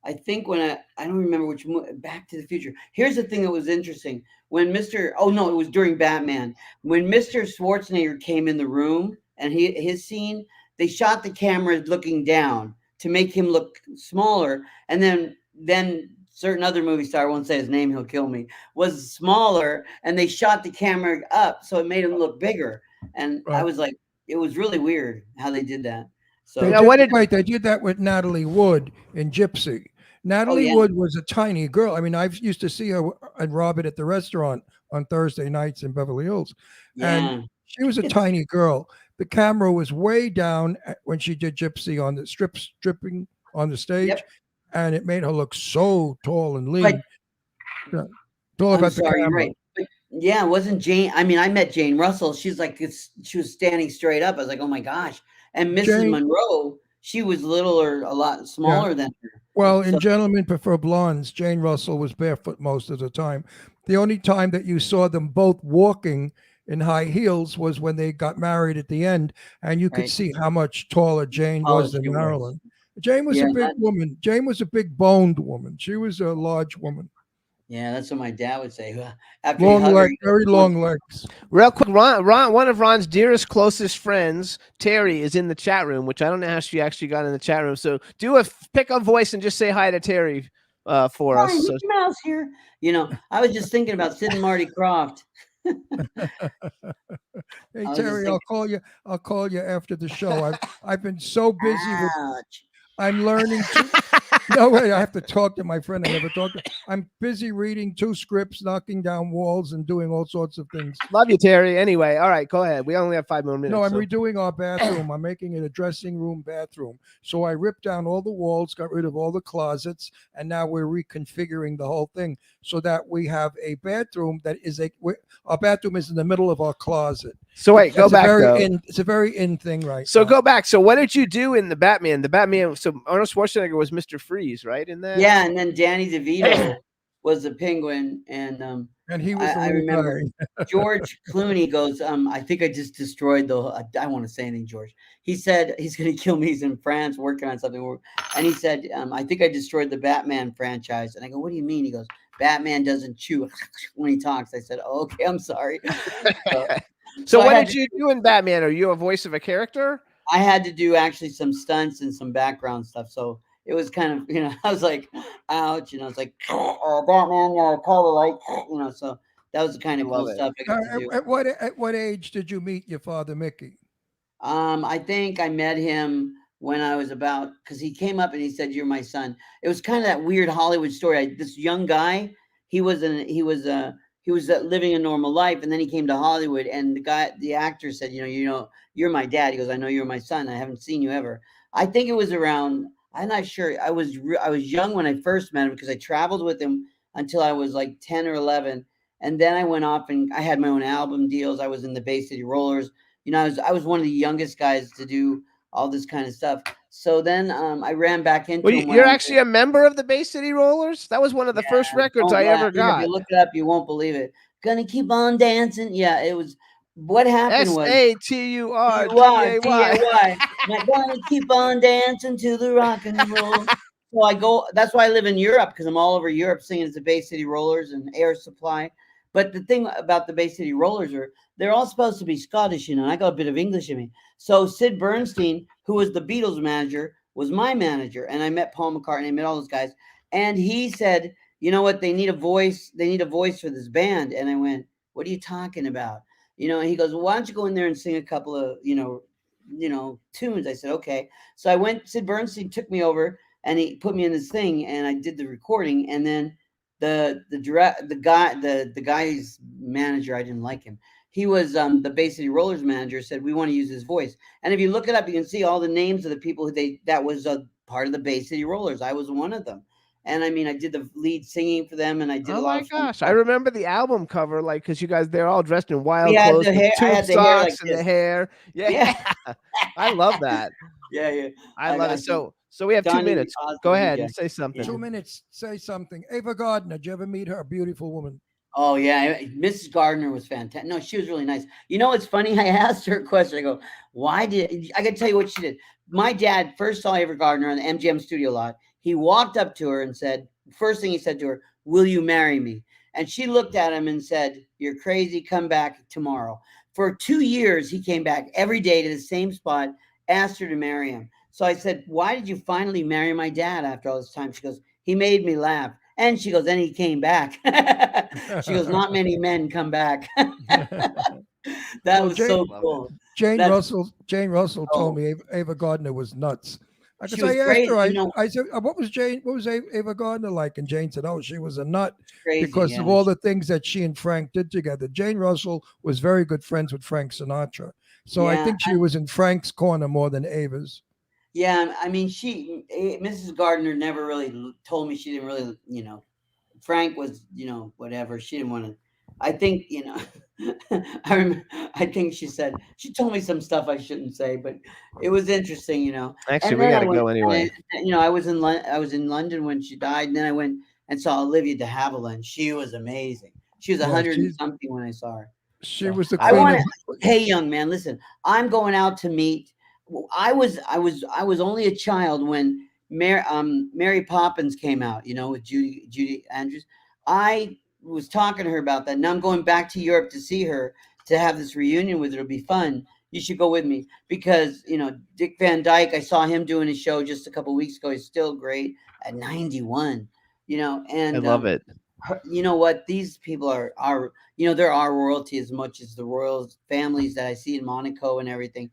I think when I don't remember which Back to the Future. Here's the thing that was interesting. When oh no, it was during Batman. When Mr. Schwarzenegger came in the room and his scene, they shot the camera looking down to make him look smaller, and then certain other movie star, I won't say his name, he'll kill me, was smaller, and they shot the camera up so it made him look bigger. And I was like, it was really weird how they did that. So they did that with Natalie Wood in Gypsy. Natalie Wood was a tiny girl. I mean, I used to see her and Robert at the restaurant on Thursday nights in Beverly Hills. And she was a tiny girl. The camera was way down when she did Gypsy on the stripping on the stage. And it made her look so tall and lean. All about the camera. Right. But yeah, it wasn't Jane. I mean, I met Jane Russell. She's like, she was standing straight up. I was like, oh my gosh. And Mrs. Monroe, she was little or a lot smaller than her. Well, in Gentlemen Prefer Blondes, Jane Russell was barefoot most of the time. The only time that you saw them both walking in high heels was when they got married at the end, and you could see how much taller Jane was than Marilyn. Jane was a big woman. Jane was a big boned woman. She was a large woman. Yeah, that's what my dad would say. Very long legs. Real quick, Ron, one of Ron's dearest, closest friends, Terry, is in the chat room, which I don't know how she actually got in the chat room. So pick a voice and just say hi to Terry for us. Mickey Mouse here. You know, I was just thinking about Sid and Marty Krofft. Hey Terry, I'll call you after the show. I've been so busy with. I'm learning. No way. I have to talk to my friend. I never talked to. I'm busy reading 2 scripts, knocking down walls, and doing all sorts of things. Love you, Terry. Anyway, all right, go ahead. We only have 5 more minutes. No, I'm redoing our bathroom. I'm making it a dressing room bathroom. So I ripped down all the walls, got rid of all the closets, and now we're reconfiguring the whole thing so that we have a bathroom that is our bathroom is in the middle of our closet. So wait, go back. It's a very in thing, right? So go back. So what did you do in the Batman? The Batman. So Arnold Schwarzenegger was Mr. Freeze, right? In that. Yeah, and then Danny DeVito was the Penguin, and he was. I remember George Clooney goes. I think I just destroyed the. I don't want to say anything, George. He said he's going to kill me. He's in France working on something, and he said, I think I destroyed the Batman franchise. And I go, what do you mean? He goes, Batman doesn't chew when he talks. I said, oh, okay, I'm sorry. So what did you do in Batman? Are you a voice of a character? I had to do actually some stunts and some background stuff. So it was kind of, I was like, ouch, it's like, Batman, color light, so that was the kind of cool stuff I got to do. At what age did you meet your father, Mickey? I think I met him when I was because he came up and he said, "You're my son." It was kind of that weird Hollywood story. This young guy, he was living a normal life, and then he came to Hollywood, and the actor said, you're my dad. He goes, I know you're my son. I haven't seen you ever. I think it was around, I'm not sure. I was young when I first met him because I traveled with him until I was like 10 or 11. And then I went off and I had my own album deals. I was in the Bay City Rollers. I was one of the youngest guys to do all this kind of stuff. So then I ran back into him. You're actually a member of the Bay City Rollers? That was one of the first records I ever got. If you look it up, you won't believe it. Gonna keep on dancing. Yeah, it was. What happened was SATURDAY. I'm gonna keep on dancing to the rock and roll. So that's why I live in Europe, because I'm all over Europe singing as the Bay City Rollers and Air Supply. But the thing about the Bay City Rollers they're all supposed to be Scottish, I got a bit of English in me. So Sid Bernstein, who was the Beatles manager, was my manager. And I met Paul McCartney, I met all those guys. And he said, you know what, they need a voice. They need a voice for this band. And I went, what are you talking about? And he goes, well, why don't you go in there and sing a couple of, tunes? I said, okay. So I went, Sid Bernstein took me over and he put me in this thing and I did the recording. And then the guy's manager, I didn't like him. He was the Bay City Rollers manager, said, we want to use his voice. And if you look it up, you can see all the names of the people that was a part of the Bay City Rollers. I was one of them. And I mean, I did the lead singing for them and I did a lot of fun stuff. I remember the album cover, because you guys, they're all dressed in wild clothes, with tube socks and the hair. Yeah. I love that. Yeah. I love it. So we have 2 minutes. Go ahead and say something. 2 minutes. Say something. Ava Gardner. Did you ever meet her? A beautiful woman. Oh, yeah. Mrs. Gardner was fantastic. No, she was really nice. It's funny. I asked her a question. I go, I got to tell you what she did. My dad first saw Ava Gardner on the MGM studio lot. He walked up to her and said, first thing he said to her, "Will you marry me?" And she looked at him and said, "You're crazy. Come back tomorrow." For 2 years, he came back every day to the same spot, asked her to marry him. So I said, "Why did you finally marry my dad after all this time?" She goes, "He made me laugh." And she goes, "Then he came back." She goes, "Not many men come back." That was so cool. Jane That's- Russell told me Ava Gardner was nuts. She Because was I asked great, her, you know. I said, what was Ava Gardner like? And Jane said, "Oh, she was a nut Crazy, because yeah. of all the things that she and Frank did together." Jane Russell was very good friends with Frank Sinatra. So I Yeah, think she was in Frank's corner more than Ava's. Yeah, I mean, Mrs. Gardner never really told me she didn't really, Frank was, whatever. She didn't want to. I think, I think she told me some stuff I shouldn't say, but it was interesting, Actually, And we then got I to went- go anyway. I was in London when she died, and then I went and saw Olivia de Havilland. She was amazing. She was Yeah, 100 and she's- something when I saw her. She was the I queen want of to. Hey, young man, listen. I'm going out to meet. I was only a child when Mary Poppins came out. With Judy Andrews. I was talking to her about that. Now I'm going back to Europe to see her to have this reunion with her. It'll be fun. You should go with me because Dick Van Dyke. I saw him doing a show just a couple weeks ago. He's still great at 91. And I love it. You know what? These people are they're our royalty as much as the royal families that I see in Monaco and everything.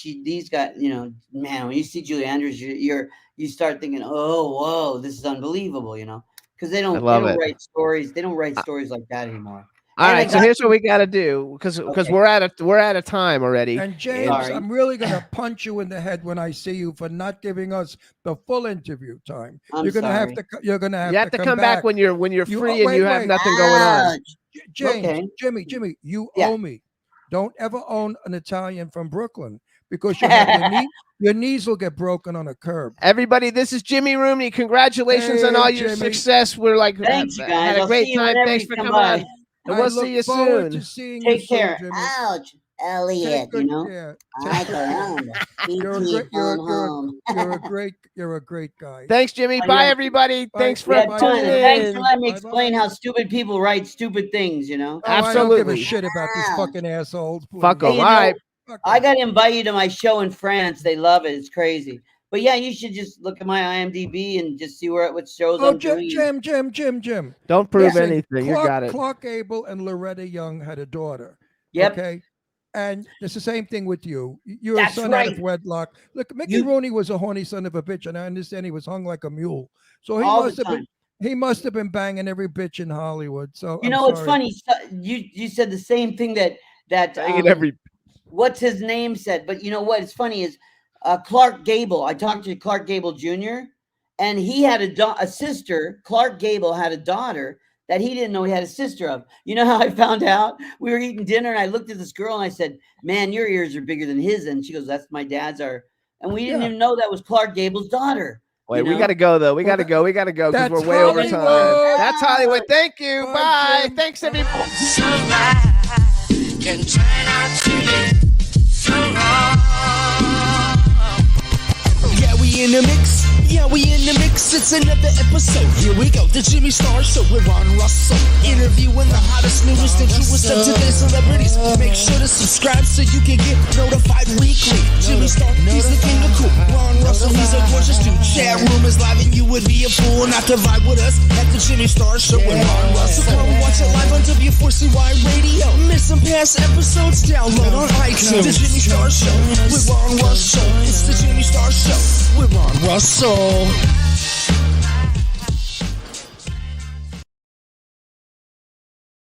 These guys, man, when you see Julie Andrews, you start thinking, "Oh, whoa, this is unbelievable," because they don't love it. write stories. They don't write stories like that anymore. All And I right, so got- here's what we got to do because Okay. we're out of time already. And James, Sorry. I'm really going to punch you in the head when I see you for not giving us the full interview time. I'm You're going to have sorry. to. You're going to have You have to come back when you're You- free and wait, you have wait. nothing going on. Ouch. James, Okay. Jimmy, you Yeah. owe me. Don't ever own an Italian from Brooklyn because your knees will get broken on a curb. Everybody, this is Jimmy Rooney. Congratulations on Hey, all your Jimmy. success. We're like Thanks, had guys. a I'll great see you time. whenever Thanks you for come coming by. on. And we'll I look see you forward soon. to seeing Take you soon, care. Jimmy. Ouch, Elliot. Take good care. I found You're a great, you're a great guy. Thanks, Jimmy. Bye, Bye, man. everybody. Bye. Thanks We for had Bye, fun. tuning Jimmy. Thanks in. for letting me Bye-bye. explain how stupid people write stupid things. Oh, I don't give Absolutely. a shit about these Ouch. fucking assholes. Fuck please. them. All right. Fuck I 'em. got invited to my show in France. They love it. It's crazy. But yeah, you should just look at my IMDb and just see what shows Oh, I'm doing. Jim. Don't prove Listen, anything. You got it. Clark Gable and Loretta Young had a daughter. Yep. Okay. And it's the same thing with you. You're That's a son out of right. wedlock. Look, Mickey You- Rooney was a horny son of a bitch, and I understand he was hung like a mule. So he All the must have time. been. He must have been banging every bitch in Hollywood. So You I'm know, it's sorry. funny. You said the same thing that Banging every what's his name said. But you know what? It's funny is Clark Gable. I talked to Clark Gable Jr. and he had a sister. Clark Gable had a daughter that he didn't know he had a sister of. You know how I found out? We were eating dinner and I looked at this girl and I said, "Man, your ears are bigger than his." And she goes, "That's my dad's are." And we didn't Yeah. even know that was Clark Gable's daughter. Wait, you we know? got to go though. We Well, got to go. We got to go because that's we're way over time. Hollywood. That's Hollywood. Thank you. Bye, Bye. Jim. Thanks, everybody. Can turn out to be so wrong. Yeah, we in the mix. Yeah, we in the mix. It's another episode. Here we go. The Jimmy Star Show with Ron Russell. Interviewing the hottest, newest, and truest of today's celebrities. Make sure to subscribe so you can get notified weekly. Jimmy Star, he's the king of cool. Ron Russell, he's a gorgeous dude. Chat room is live and you would be a fool not to vibe with us at the Jimmy Star Show with Ron Russell. Come watch it live on W4CY Radio. Miss some past episodes? Download on iTunes. The Jimmy Star Show with Ron Russell. It's the Jimmy Star Show with Ron Russell.